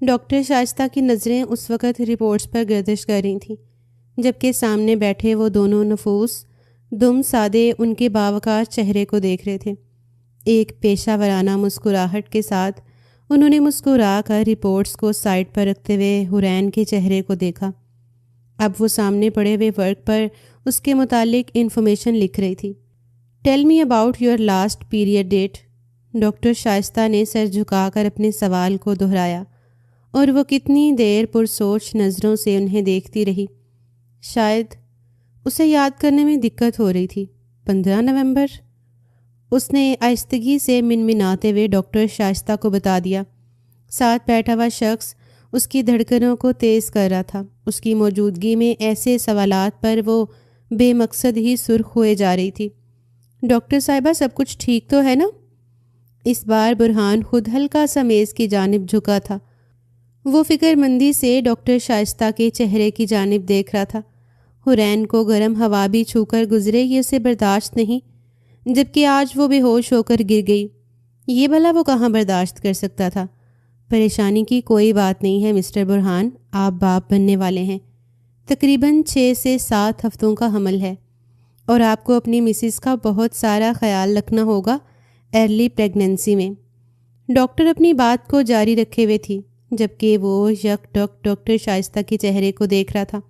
Doctor شائستہ کی نظریں اس وقت رپورٹس پر گردش کر رہی تھیں، جبکہ سامنے بیٹھے وہ دونوں نفوس دم سادے ان کے باوقار چہرے کو دیکھ رہے تھے۔ ایک پیشہ ورانہ مسکراہٹ کے ساتھ انہوں نے مسکرا کر رپورٹس کو سائڈ پر رکھتے ہوئے حورین کے چہرے کو دیکھا۔ اب وہ سامنے پڑے ہوئے ورق پر اس کے متعلق انفارمیشن لکھ رہی تھی۔ Tell me about your last period date. Doctor Shaista نے سر جھکا کر اپنے سوال کو دہرایا اور وہ کتنی دیر پرسوچ نظروں سے انہیں دیکھتی رہی۔ شاید اسے یاد کرنے میں دقت ہو رہی تھی۔ 15 نومبر، اس نے آہستگی سے منمناتے ہوئے ڈاکٹر شائستہ کو بتا دیا۔ ساتھ بیٹھا ہوا شخص اس کی دھڑکنوں کو تیز کر رہا تھا۔ اس کی موجودگی میں ایسے سوالات پر وہ بے مقصد ہی سرخ ہوئے جا رہی تھی۔ ڈاکٹر صاحبہ، سب کچھ ٹھیک تو ہے نا؟ اس بار برہان خود ہلکا سا میز کی جانب جھکا تھا۔ وہ فکر مندی سے ڈاکٹر شائستہ کے چہرے کی جانب دیکھ رہا تھا۔ حورین کو گرم ہوا بھی چھو کر گزرے یہ اسے برداشت نہیں، جبکہ آج وہ بے ہوش ہو کر گر گئی۔ یہ بھلا وہ کہاں برداشت کر سکتا تھا؟ پریشانی کی کوئی بات نہیں ہے مسٹر برہان، آپ باپ بننے والے ہیں۔ تقریباً 6 سے 7 ہفتوں کا حمل ہے اور آپ کو اپنی مسز کا بہت سارا خیال رکھنا ہوگا ارلی پریگننسی میں۔ ڈاکٹر اپنی بات کو جاری رکھے ہوئے تھی، جبکہ وہ یک ٹک ڈاکٹر شائستہ کے چہرے کو دیکھ رہا تھا۔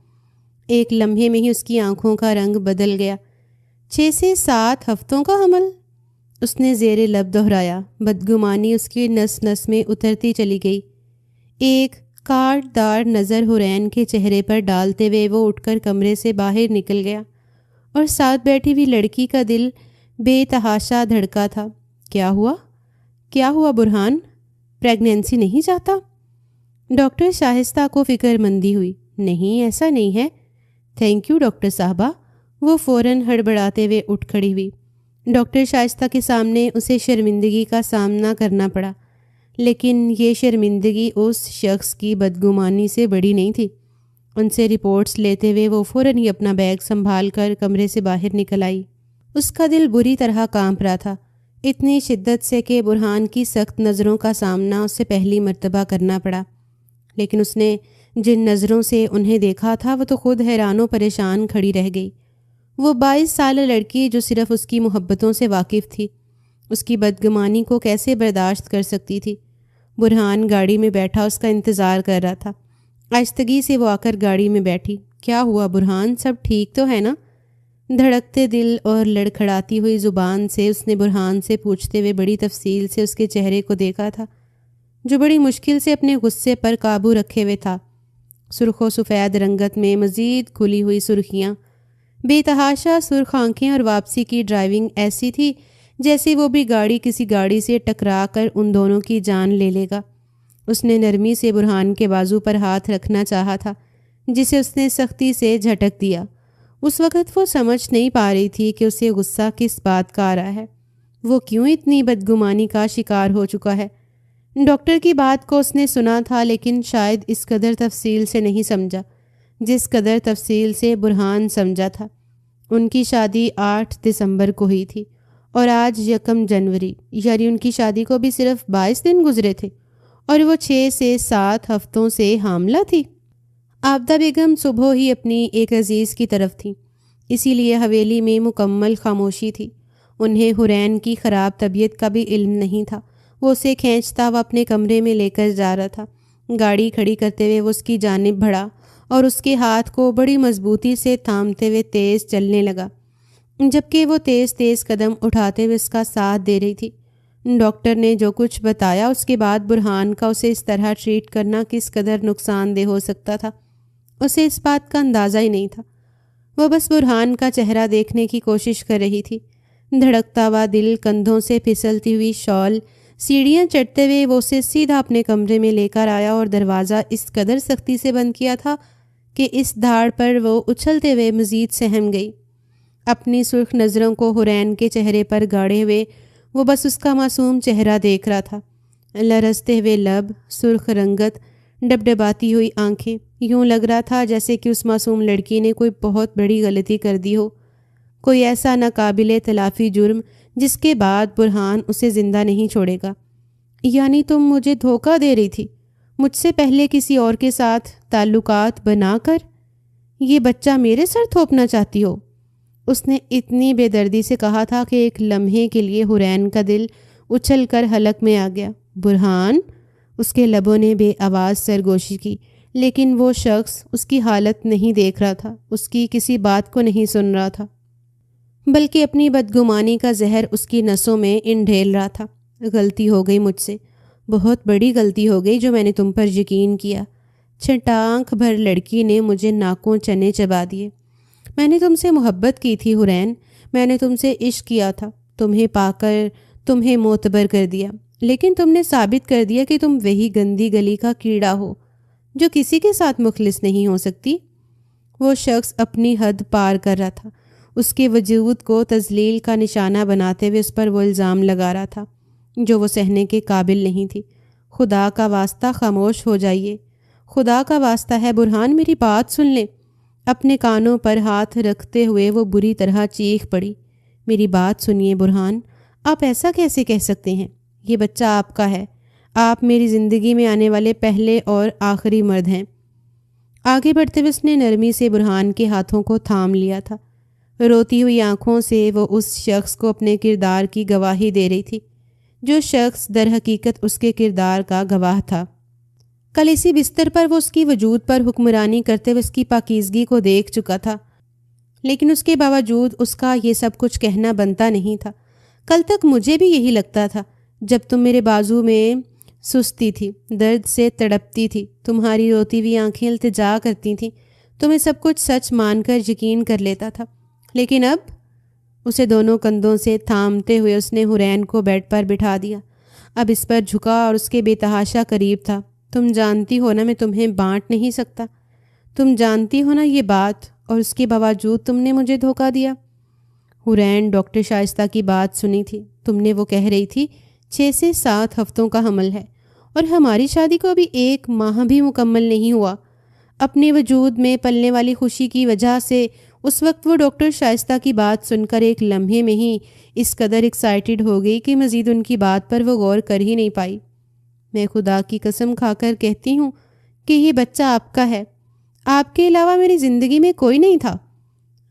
ایک لمحے میں ہی اس کی آنکھوں کا رنگ بدل گیا۔ 6 سے 7 ہفتوں کا حمل؟ اس نے زیر لب دہرایا۔ بدگمانی اس کی نس نس میں اترتی چلی گئی۔ ایک کاٹ دار نظر حورین کے چہرے پر ڈالتے ہوئے وہ اٹھ کر کمرے سے باہر نکل گیا اور ساتھ بیٹھی ہوئی لڑکی کا دل بے تحاشا دھڑکا تھا۔ کیا ہوا؟ کیا ہوا برہان؟ پریگنینسی نہیں چاہتا؟ ڈاکٹر شائستہ کو فکر مندی ہوئی۔ نہیں، ایسا نہیں ہے۔ تھینک یو ڈاکٹر صاحبہ۔ وہ فوراً ہڑبڑاتے ہوئے اٹھ کھڑی ہوئی۔ ڈاکٹر شائستہ کے سامنے اسے شرمندگی کا سامنا کرنا پڑا، لیکن یہ شرمندگی اس شخص کی بدگمانی سے بڑی نہیں تھی۔ ان سے رپورٹس لیتے ہوئے وہ فوراً ہی اپنا بیگ سنبھال کر کمرے سے باہر نکل آئی۔ اس کا دل بری طرح کانپ رہا تھا، اتنی شدت سے کہ برہان کی سخت نظروں کا سامنا اسے پہلی مرتبہ کرنا پڑا۔ لیکن اس نے جن نظروں سے انہیں دیکھا تھا وہ تو خود حیران و پریشان کھڑی رہ گئی۔ وہ 22 سالہ لڑکی جو صرف اس کی محبتوں سے واقف تھی، اس کی بدگمانی کو کیسے برداشت کر سکتی تھی؟ برہان گاڑی میں بیٹھا اس کا انتظار کر رہا تھا۔ آہستگی سے وہ آ کر گاڑی میں بیٹھی۔ کیا ہوا برہان، سب ٹھیک تو ہے نا؟ دھڑکتے دل اور لڑکھڑاتی ہوئی زبان سے اس نے برہان سے پوچھتے ہوئے بڑی تفصیل سے اس کے چہرے کو دیکھا تھا، جو بڑی مشکل سے اپنے غصے پر قابو رکھے ہوئے تھا۔ سرخ و سفید رنگت میں مزید کھلی ہوئی سرخیاں، بے تحاشا سرخ آنکھیں اور واپسی کی ڈرائیونگ ایسی تھی جیسے وہ بھی گاڑی کسی گاڑی سے ٹکرا کر ان دونوں کی جان لے لے گا۔ اس نے نرمی سے برہان کے بازو پر ہاتھ رکھنا چاہا تھا، جسے اس نے سختی سے جھٹک دیا۔ اس وقت وہ سمجھ نہیں پا رہی تھی کہ اسے غصہ کس بات کا آ رہا ہے، وہ کیوں اتنی بدگمانی کا شکار ہو چکا ہے۔ ڈاکٹر کی بات کو اس نے سنا تھا، لیکن شاید اس قدر تفصیل سے نہیں سمجھا جس قدر تفصیل سے برہان سمجھا تھا۔ ان کی شادی 8 دسمبر کو ہوئی تھی اور آج 1 جنوری، یعنی ان کی شادی کو بھی صرف 22 دن گزرے تھے اور وہ 6 سے 7 ہفتوں سے حاملہ تھی۔ عابدہ بیگم صبح ہی اپنی ایک عزیز کی طرف تھیں، اسی لیے حویلی میں مکمل خاموشی تھی۔ انہیں حورین کی خراب طبیعت کا بھی علم نہیں تھا۔ وہ اسے کھینچتا وہ اپنے کمرے میں لے کر جا رہا تھا۔ گاڑی کھڑی کرتے ہوئے وہ اس کی جانب بڑھا اور اس کے ہاتھ کو بڑی مضبوطی سے تھامتے ہوئے تیز چلنے لگا، جبکہ وہ تیز تیز قدم اٹھاتے ہوئے اس کا ساتھ دے رہی تھی۔ ڈاکٹر نے جو کچھ بتایا اس کے بعد برہان کا اسے اس طرح ٹریٹ کرنا کس قدر نقصان دہ ہو سکتا تھا، اسے اس بات کا اندازہ ہی نہیں تھا۔ وہ بس برہان کا چہرہ دیکھنے کی کوشش کر رہی تھی۔ دھڑکتا ہوا دل، کندھوں سے پھسلتی ہوئی شال، سیڑھیاں چڑھتے ہوئے وہ اسے سیدھا اپنے کمرے میں لے کر آیا اور دروازہ اس قدر سختی سے بند کیا تھا کہ اس دھاڑ پر وہ اچھلتے ہوئے مزید سہم گئی۔ اپنی سرخ نظروں کو حورین کے چہرے پر گاڑے ہوئے وہ بس اس کا معصوم چہرہ دیکھ رہا تھا۔ لرزتے ہوئے لب، سرخ رنگت، ڈبڈباتی ہوئی آنکھیں، یوں لگ رہا تھا جیسے کہ اس معصوم لڑکی نے کوئی بہت بڑی غلطی کر دی ہو، کوئی ایسا ناقابل تلافی جرم جس کے بعد برہان اسے زندہ نہیں چھوڑے گا۔ یعنی تم مجھے دھوکہ دے رہی تھی؟ مجھ سے پہلے کسی اور کے ساتھ تعلقات بنا کر یہ بچہ میرے سر تھوپنا چاہتی ہو؟ اس نے اتنی بے دردی سے کہا تھا کہ ایک لمحے کے لیے حرین کا دل اچھل کر حلق میں آ گیا۔ برہان، اس کے لبوں نے بے آواز سرگوشی کی، لیکن وہ شخص اس کی حالت نہیں دیکھ رہا تھا، اس کی کسی بات کو نہیں سن رہا تھا، بلکہ اپنی بدگمانی کا زہر اس کی نسوں میں انڈھیل رہا تھا۔ غلطی ہو گئی مجھ سے، بہت بڑی غلطی ہو گئی جو میں نے تم پر یقین کیا۔ چھٹانک بھر لڑکی نے مجھے ناکوں چنے چبا دیے۔ میں نے تم سے محبت کی تھی حرین، میں نے تم سے عشق کیا تھا، تمہیں پا کر تمہیں معتبر کر دیا، لیکن تم نے ثابت کر دیا کہ تم وہی گندی گلی کا کیڑا ہو جو کسی کے ساتھ مخلص نہیں ہو سکتی۔ وہ شخص اپنی حد پار کر رہا تھا، اس کے وجود کو تذلیل کا نشانہ بناتے ہوئے اس پر وہ الزام لگا رہا تھا جو وہ سہنے کے قابل نہیں تھی۔ خدا کا واسطہ خاموش ہو جائیے، خدا کا واسطہ ہے برہان، میری بات سن لیں۔ اپنے کانوں پر ہاتھ رکھتے ہوئے وہ بری طرح چیخ پڑی۔ میری بات سنیے برہان، آپ ایسا کیسے کہہ سکتے ہیں؟ یہ بچہ آپ کا ہے، آپ میری زندگی میں آنے والے پہلے اور آخری مرد ہیں۔ آگے بڑھتے ہوئے اس نے نرمی سے برہان کے ہاتھوں کو تھام لیا تھا۔ روتی ہوئی آنکھوں سے وہ اس شخص کو اپنے کردار کی گواہی دے رہی تھی جو شخص در حقیقت اس کے کردار کا گواہ تھا۔ کل اسی بستر پر وہ اس کی وجود پر حکمرانی کرتے ہوئے اس کی پاکیزگی کو دیکھ چکا تھا، لیکن اس کے باوجود اس کا یہ سب کچھ کہنا بنتا نہیں تھا۔ کل تک مجھے بھی یہی لگتا تھا، جب تم میرے بازو میں سستی تھی، درد سے تڑپتی تھی، تمہاری روتی ہوئی آنکھیں التجا کرتی تھیں، تو میں سب کچھ سچ مان کر یقین کر لیتا تھا۔ لیکن اب اسے دونوں کندھوں سے تھامتے ہوئے اس نے حرین کو بیڈ پر بٹھا دیا۔ اب اس پر جھکا اور اس کے بے تحاشا قریب تھا۔ تم جانتی ہو نا میں تمہیں بانٹ نہیں سکتا، تم جانتی ہو نا یہ بات، اور اس کے باوجود تم نے مجھے دھوکہ دیا۔ حرین، ڈاکٹر شائستہ کی بات سنی تھی، تم نے وہ کہہ رہی تھی 6 سے 7 ہفتوں کا حمل ہے، اور ہماری شادی کو ابھی 1 ماہ بھی مکمل نہیں ہوا۔ اپنے وجود میں پلنے والی خوشی کی وجہ سے اس وقت وہ ڈاکٹر شائستہ کی بات سن کر ایک لمحے میں ہی اس قدر ایکسائٹڈ ہو گئی کہ مزید ان کی بات پر وہ غور کر ہی نہیں پائی۔ میں خدا کی قسم کھا کر کہتی ہوں کہ یہ بچہ آپ کا ہے، آپ کے علاوہ میری زندگی میں کوئی نہیں تھا۔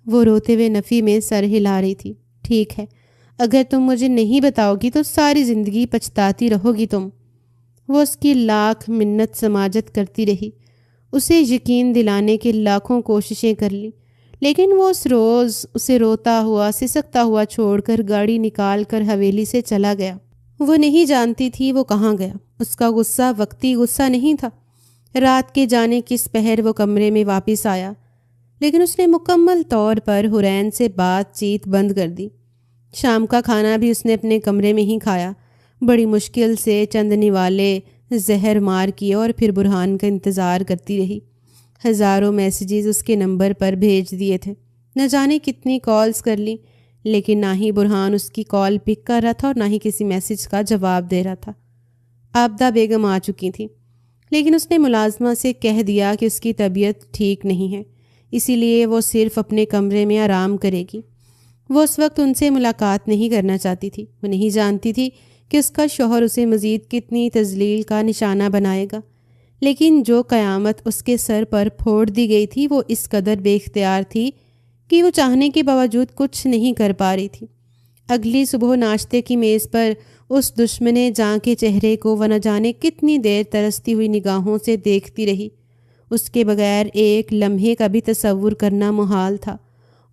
وہ روتے ہوئے نفی میں سر ہلا رہی تھی۔ ٹھیک ہے، اگر تم مجھے نہیں بتاؤ گی تو ساری زندگی پچھتاتی رہو گی تم۔ وہ اس کی لاکھ منت سماجت کرتی رہی، اسے یقین دلانے کے لاکھوں کوششیں کر لی، لیکن وہ اس روز اسے روتا ہوا سسکتا ہوا چھوڑ کر گاڑی نکال کر حویلی سے چلا گیا۔ وہ نہیں جانتی تھی وہ کہاں گیا۔ اس کا غصہ وقتی غصہ نہیں تھا۔ رات کے جانے کس پہر وہ کمرے میں واپس آیا، لیکن اس نے مکمل طور پر حرین سے بات چیت بند کر دی۔ شام کا کھانا بھی اس نے اپنے کمرے میں ہی کھایا، بڑی مشکل سے چند نوالے زہر مار کیے اور پھر برہان کا انتظار کرتی رہی۔ ہزاروں میسیجز اس کے نمبر پر بھیج دیے تھے، نہ جانے کتنی کالز کر لی، لیکن نہ ہی برہان اس کی کال پک کر رہا تھا اور نہ ہی کسی میسیج کا جواب دے رہا تھا۔ آبدہ بیگم آ چکی تھی، لیکن اس نے ملازمہ سے کہہ دیا کہ اس کی طبیعت ٹھیک نہیں ہے، اسی لیے وہ صرف اپنے کمرے میں آرام کرے گی۔ وہ اس وقت ان سے ملاقات نہیں کرنا چاہتی تھی۔ وہ نہیں جانتی تھی کہ اس کا شوہر اسے مزید کتنی تذلیل کا نشانہ بنائے گا، لیکن جو قیامت اس کے سر پر پھوڑ دی گئی تھی وہ اس قدر بے اختیار تھی کہ وہ چاہنے کے باوجود کچھ نہیں کر پا رہی تھی۔ اگلی صبح ناشتے کی میز پر اس دشمنے جاں کے چہرے کو وہ نہ جانے کتنی دیر ترستی ہوئی نگاہوں سے دیکھتی رہی۔ اس کے بغیر ایک لمحے کا بھی تصور کرنا محال تھا،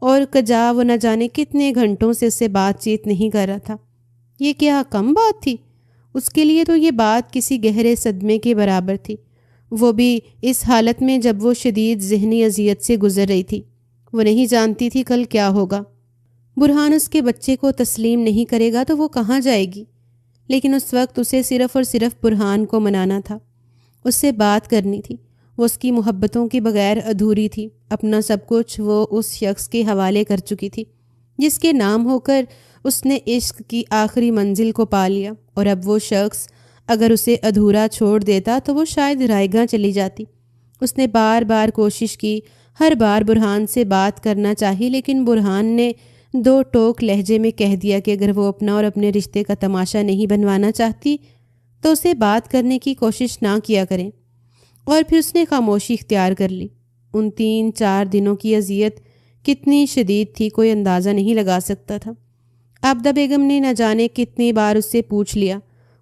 اور کجا وہ نہ جانے کتنے گھنٹوں سے اس سے بات چیت نہیں کر رہا تھا۔ یہ کیا کم بات تھی؟ اس کے لیے تو یہ بات کسی گہرے صدمے کے برابر تھی، وہ بھی اس حالت میں جب وہ شدید ذہنی اذیت سے گزر رہی تھی۔ وہ نہیں جانتی تھی کل کیا ہوگا۔ برہان اس کے بچے کو تسلیم نہیں کرے گا تو وہ کہاں جائے گی؟ لیکن اس وقت اسے صرف اور صرف برہان کو منانا تھا، اس سے بات کرنی تھی۔ وہ اس کی محبتوں کے بغیر ادھوری تھی۔ اپنا سب کچھ وہ اس شخص کے حوالے کر چکی تھی جس کے نام ہو کر اس نے عشق کی آخری منزل کو پا لیا، اور اب وہ شخص اگر اسے ادھورا چھوڑ دیتا تو وہ شاید رائے گاں چلی جاتی۔ اس نے بار بار کوشش کی، ہر بار برہان سے بات کرنا چاہی، لیکن برہان نے 2 ٹوک لہجے میں کہہ دیا کہ اگر وہ اپنا اور اپنے رشتے کا تماشا نہیں بنوانا چاہتی تو اسے بات کرنے کی کوشش نہ کیا کریں۔ اور پھر اس نے خاموشی اختیار کر لی۔ ان 3-4 دنوں کی اذیت کتنی شدید تھی کوئی اندازہ نہیں لگا سکتا تھا۔ عابدہ بیگم نے نہ جانے کتنی بار اس سے پوچھ لیا۔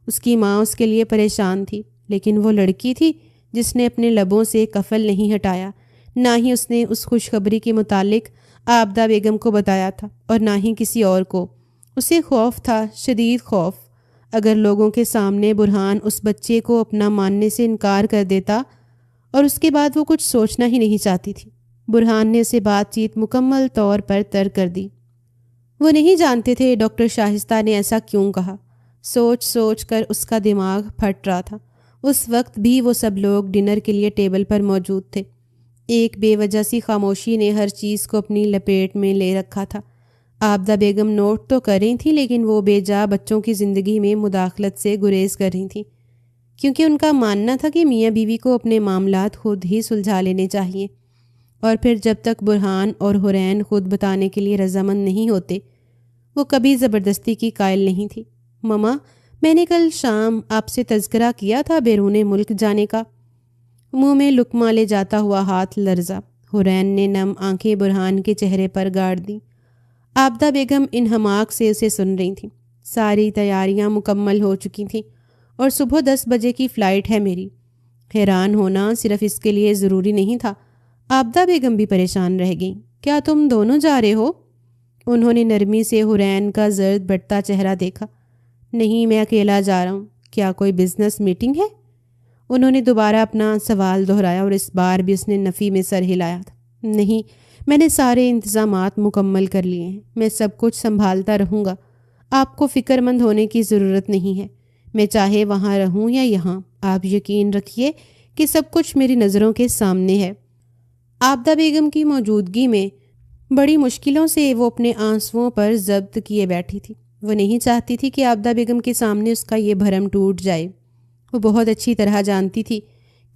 اس کی ماں اس کے لیے پریشان تھی، لیکن وہ لڑکی تھی جس نے اپنے لبوں سے کفل نہیں ہٹایا، نہ ہی اس نے اس خوشخبری کے متعلق عابدہ بیگم کو بتایا تھا اور نہ ہی کسی اور کو۔ اسے خوف تھا، شدید خوف۔ اگر لوگوں کے سامنے برہان اس بچے کو اپنا ماننے سے انکار کر دیتا، اور اس کے بعد وہ کچھ سوچنا ہی نہیں چاہتی تھی۔ برہان نے اسے بات چیت مکمل طور پر ترک کر دی۔ وہ نہیں جانتے تھے ڈاکٹر شائستہ نے ایسا کیوں کہا۔ سوچ سوچ کر اس کا دماغ پھٹ رہا تھا۔ اس وقت بھی وہ سب لوگ ڈنر کے لیے ٹیبل پر موجود تھے۔ ایک بے وجہ سی خاموشی نے ہر چیز کو اپنی لپیٹ میں لے رکھا تھا۔ عابدہ بیگم نوٹ تو کر رہی تھیں، لیکن وہ بے جا بچوں کی زندگی میں مداخلت سے گریز کر رہی تھیں، کیونکہ ان کا ماننا تھا کہ میاں بیوی کو اپنے معاملات خود ہی سلجھا لینے چاہیے۔ اور پھر جب تک برہان اور حرین خود بتانے کے لیے رضامند نہیں ہوتے، وہ کبھی زبردستی کی قائل نہیں تھی۔ مما، میں نے کل شام آپ سے تذکرہ کیا تھا بیرون ملک جانے کا۔ منہ میں لقمہ لے جاتا ہوا ہاتھ لرزا۔ حرین نے نم آنکھیں برہان کے چہرے پر گاڑ دیں۔ عابدہ بیگم انہماک سے اسے سن رہی تھیں۔ ساری تیاریاں مکمل ہو چکی تھیں اور صبح 10 بجے کی فلائٹ ہے میری۔ حیران ہونا صرف اس کے لیے ضروری نہیں تھا۔ عابدہ بیگم بھی پریشان رہ گئیں۔ کیا تم دونوں جا رہے ہو؟ انہوں نے نرمی سے حرین کا زرد بڑھتا چہرہ دیکھا۔ نہیں، میں اکیلا جا رہا ہوں۔ کیا کوئی بزنس میٹنگ ہے؟ انہوں نے دوبارہ اپنا سوال دہرایا اور اس بار بھی اس نے نفی میں سر ہلایا تھا۔ نہیں، میں نے سارے انتظامات مکمل کر لیے ہیں۔ میں سب کچھ سنبھالتا رہوں گا۔ آپ کو فکر مند ہونے کی ضرورت نہیں ہے۔ میں چاہے وہاں رہوں یا یہاں، آپ یقین رکھیے کہ سب کچھ میری نظروں کے سامنے ہے۔ عابدہ بیگم کی موجودگی میں بڑی مشکلوں سے وہ اپنے آنسوؤں پر ضبط کیے بیٹھی تھی۔ وہ نہیں چاہتی تھی کہ عابدہ بیگم کے سامنے اس کا یہ بھرم ٹوٹ جائے۔ وہ بہت اچھی طرح جانتی تھی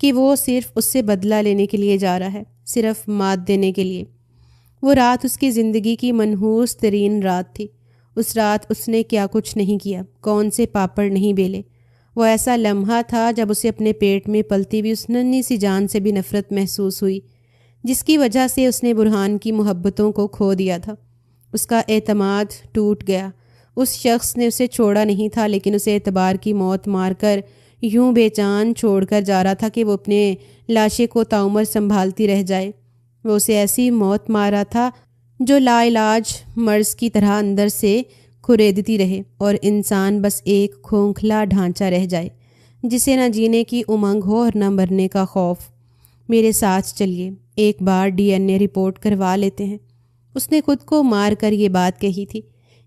کہ وہ صرف اس سے بدلہ لینے کے لیے جا رہا ہے، صرف مات دینے کے لیے۔ وہ رات اس کی زندگی کی منحوس ترین رات تھی۔ اس رات اس نے کیا کچھ نہیں کیا، کون سے پاپڑ نہیں بیلے۔ وہ ایسا لمحہ تھا جب اسے اپنے پیٹ میں پلتی ہوئی اس ننھی سی جان سے بھی نفرت محسوس ہوئی، جس کی وجہ سے اس نے برہان کی محبتوں کو کھو دیا تھا۔ اس کا اعتماد ٹوٹ گیا۔ اس شخص نے اسے چھوڑا نہیں تھا، لیکن اسے اعتبار کی موت مار کر یوں بے جان چھوڑ کر جا رہا تھا کہ وہ اپنے لاشے کو تاعمر سنبھالتی رہ جائے۔ وہ اسے ایسی موت مارا تھا جو لا علاج مرض کی طرح اندر سے کھریدتی رہے اور انسان بس ایک کھوکھلا ڈھانچہ رہ جائے جسے نہ جینے کی امنگ ہو اور نہ مرنے کا خوف۔ میرے ساتھ چلیے، ایک بار DNA رپورٹ کروا لیتے ہیں۔ اس نے خود کو مار کر یہ بات کہی تھی۔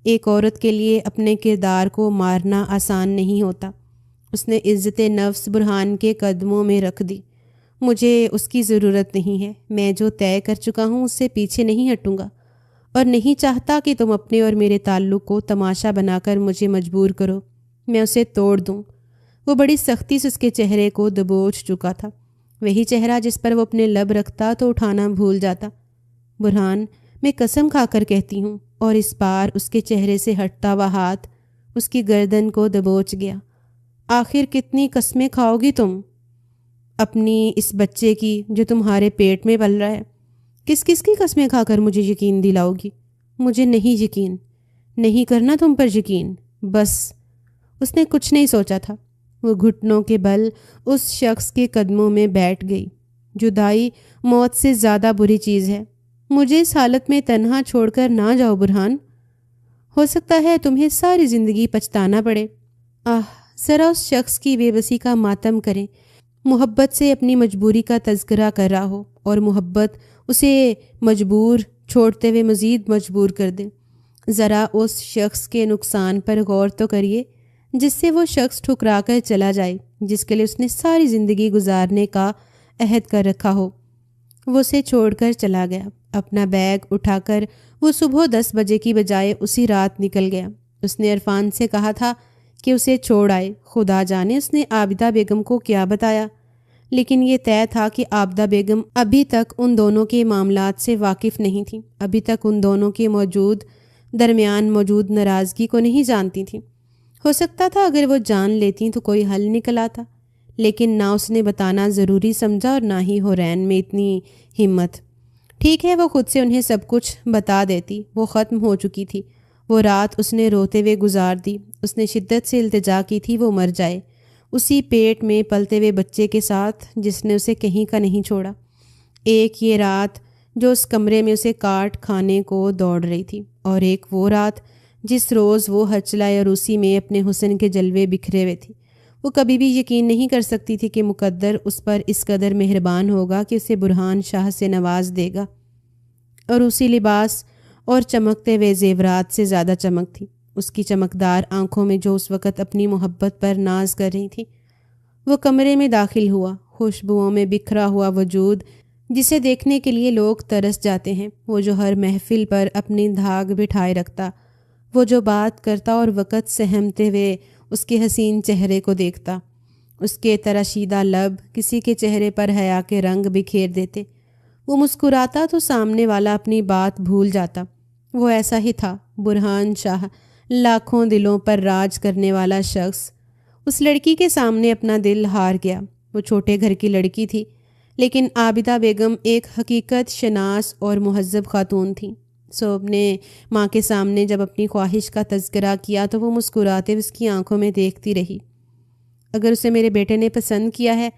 ایک عورت کے لیے اپنے کردار کو مارنا آسان نہیں ہوتا۔ اس نے عزت نفس برہان کے قدموں میں رکھ دی۔ مجھے اس کی ضرورت نہیں ہے۔ میں جو طے کر چکا ہوں اس سے پیچھے نہیں ہٹوں گا، اور نہیں چاہتا کہ تم اپنے اور میرے تعلق کو تماشا بنا کر مجھے مجبور کرو۔ میں اسے توڑ دوں۔ وہ بڑی سختی سے اس کے چہرے کو دبوچ چکا تھا، وہی چہرہ جس پر وہ اپنے لب رکھتا تو اٹھانا بھول جاتا۔ برہان، میں قسم کھا کر کہتی ہوں، اور اس بار اس کے چہرے سے ہٹتا ہوا ہاتھ اس کی گردن کو دبوچ گیا۔ آخر کتنی قسمیں کھاؤ گی تم؟ اپنی اس بچے کی جو تمہارے پیٹ میں پل رہا ہے۔ کس کس کی قسمیں کھا کر مجھے یقین دلاؤ گی؟ مجھے نہیں یقین، نہیں کرنا تم پر یقین، بس۔ اس نے کچھ نہیں سوچا تھا۔ وہ گھٹنوں کے بل اس شخص کے قدموں میں بیٹھ گئی۔ جدائی موت سے زیادہ بری چیز ہے۔ مجھے اس حالت میں تنہا چھوڑ کر نہ جاؤ برہان۔ ہو سکتا ہے تمہیں ساری زندگی پچھتانا پڑے۔ ذرا اس شخص کی بے بسی کا ماتم کریں۔ محبت سے اپنی مجبوری کا تذکرہ کر رہا ہو، اور محبت اسے مجبور چھوڑتے ہوئے مزید مجبور کر دے۔ ذرا اس شخص کے نقصان پر غور تو کریے جس سے وہ شخص ٹھکرا کر چلا جائے، جس کے لیے اس نے ساری زندگی گزارنے کا عہد کر رکھا ہو۔ وہ اسے چھوڑ کر چلا گیا۔ اپنا بیگ اٹھا کر وہ صبح 10 بجے کی بجائے اسی رات نکل گیا۔ اس نے عرفان سے کہا تھا کہ اسے چھوڑ آئے۔ خدا جانے اس نے عابدہ بیگم کو کیا بتایا، لیکن یہ طے تھا کہ عابدہ بیگم ابھی تک ان دونوں کے معاملات سے واقف نہیں تھیں، ابھی تک ان دونوں کے درمیان موجود ناراضگی کو نہیں جانتی تھیں۔ ہو سکتا تھا اگر وہ جان لیتی تو کوئی حل نکل آتا، لیکن نہ اس نے بتانا ضروری سمجھا اور نہ ہی حورین میں اتنی ہمت۔ ٹھیک ہے، وہ خود سے انہیں سب کچھ بتا دیتی، وہ ختم ہو چکی تھی۔ وہ رات اس نے روتے ہوئے گزار دی۔ اس نے شدت سے التجا کی تھی وہ مر جائے، اسی پیٹ میں پلتے ہوئے بچے کے ساتھ جس نے اسے کہیں کا نہیں چھوڑا۔ ایک یہ رات جو اس کمرے میں اسے کاٹ کھانے کو دوڑ رہی تھی، اور ایک وہ رات جس روز وہ حچلہ عروسی میں اپنے حسن کے جلوے بکھرے ہوئے تھی۔ وہ کبھی بھی یقین نہیں کر سکتی تھی کہ مقدر اس پر اس قدر مہربان ہوگا کہ اسے برہان شاہ سے نواز دے گا، اور اسی لباس اور چمکتے ہوئے زیورات سے زیادہ چمک تھی اس کی چمکدار آنکھوں میں جو اس وقت اپنی محبت پر ناز کر رہی تھی۔ وہ کمرے میں داخل ہوا، خوشبوؤں میں بکھرا ہوا وجود جسے دیکھنے کے لیے لوگ ترس جاتے ہیں، وہ جو ہر محفل پر اپنی دھاگ بٹھائے رکھتا، وہ جو بات کرتا اور وقت سہمتے ہوئے اس کے حسین چہرے کو دیکھتا، اس کے تراشیدہ لب کسی کے چہرے پر حیا کے رنگ بکھیر دیتے۔ وہ مسکراتا تو سامنے والا اپنی بات بھول جاتا۔ وہ ایسا ہی تھا، برہان شاہ، لاکھوں دلوں پر راج کرنے والا شخص۔ اس لڑکی کے سامنے اپنا دل ہار گیا۔ وہ چھوٹے گھر کی لڑکی تھی، لیکن عابدہ بیگم ایک حقیقت شناس اور مہذب خاتون تھیں۔ صوب نے ماں کے سامنے جب اپنی خواہش کا تذکرہ کیا تو وہ مسکراتے اس کی آنکھوں میں دیکھتی رہی۔ اگر اسے میرے بیٹے نے پسند کیا ہے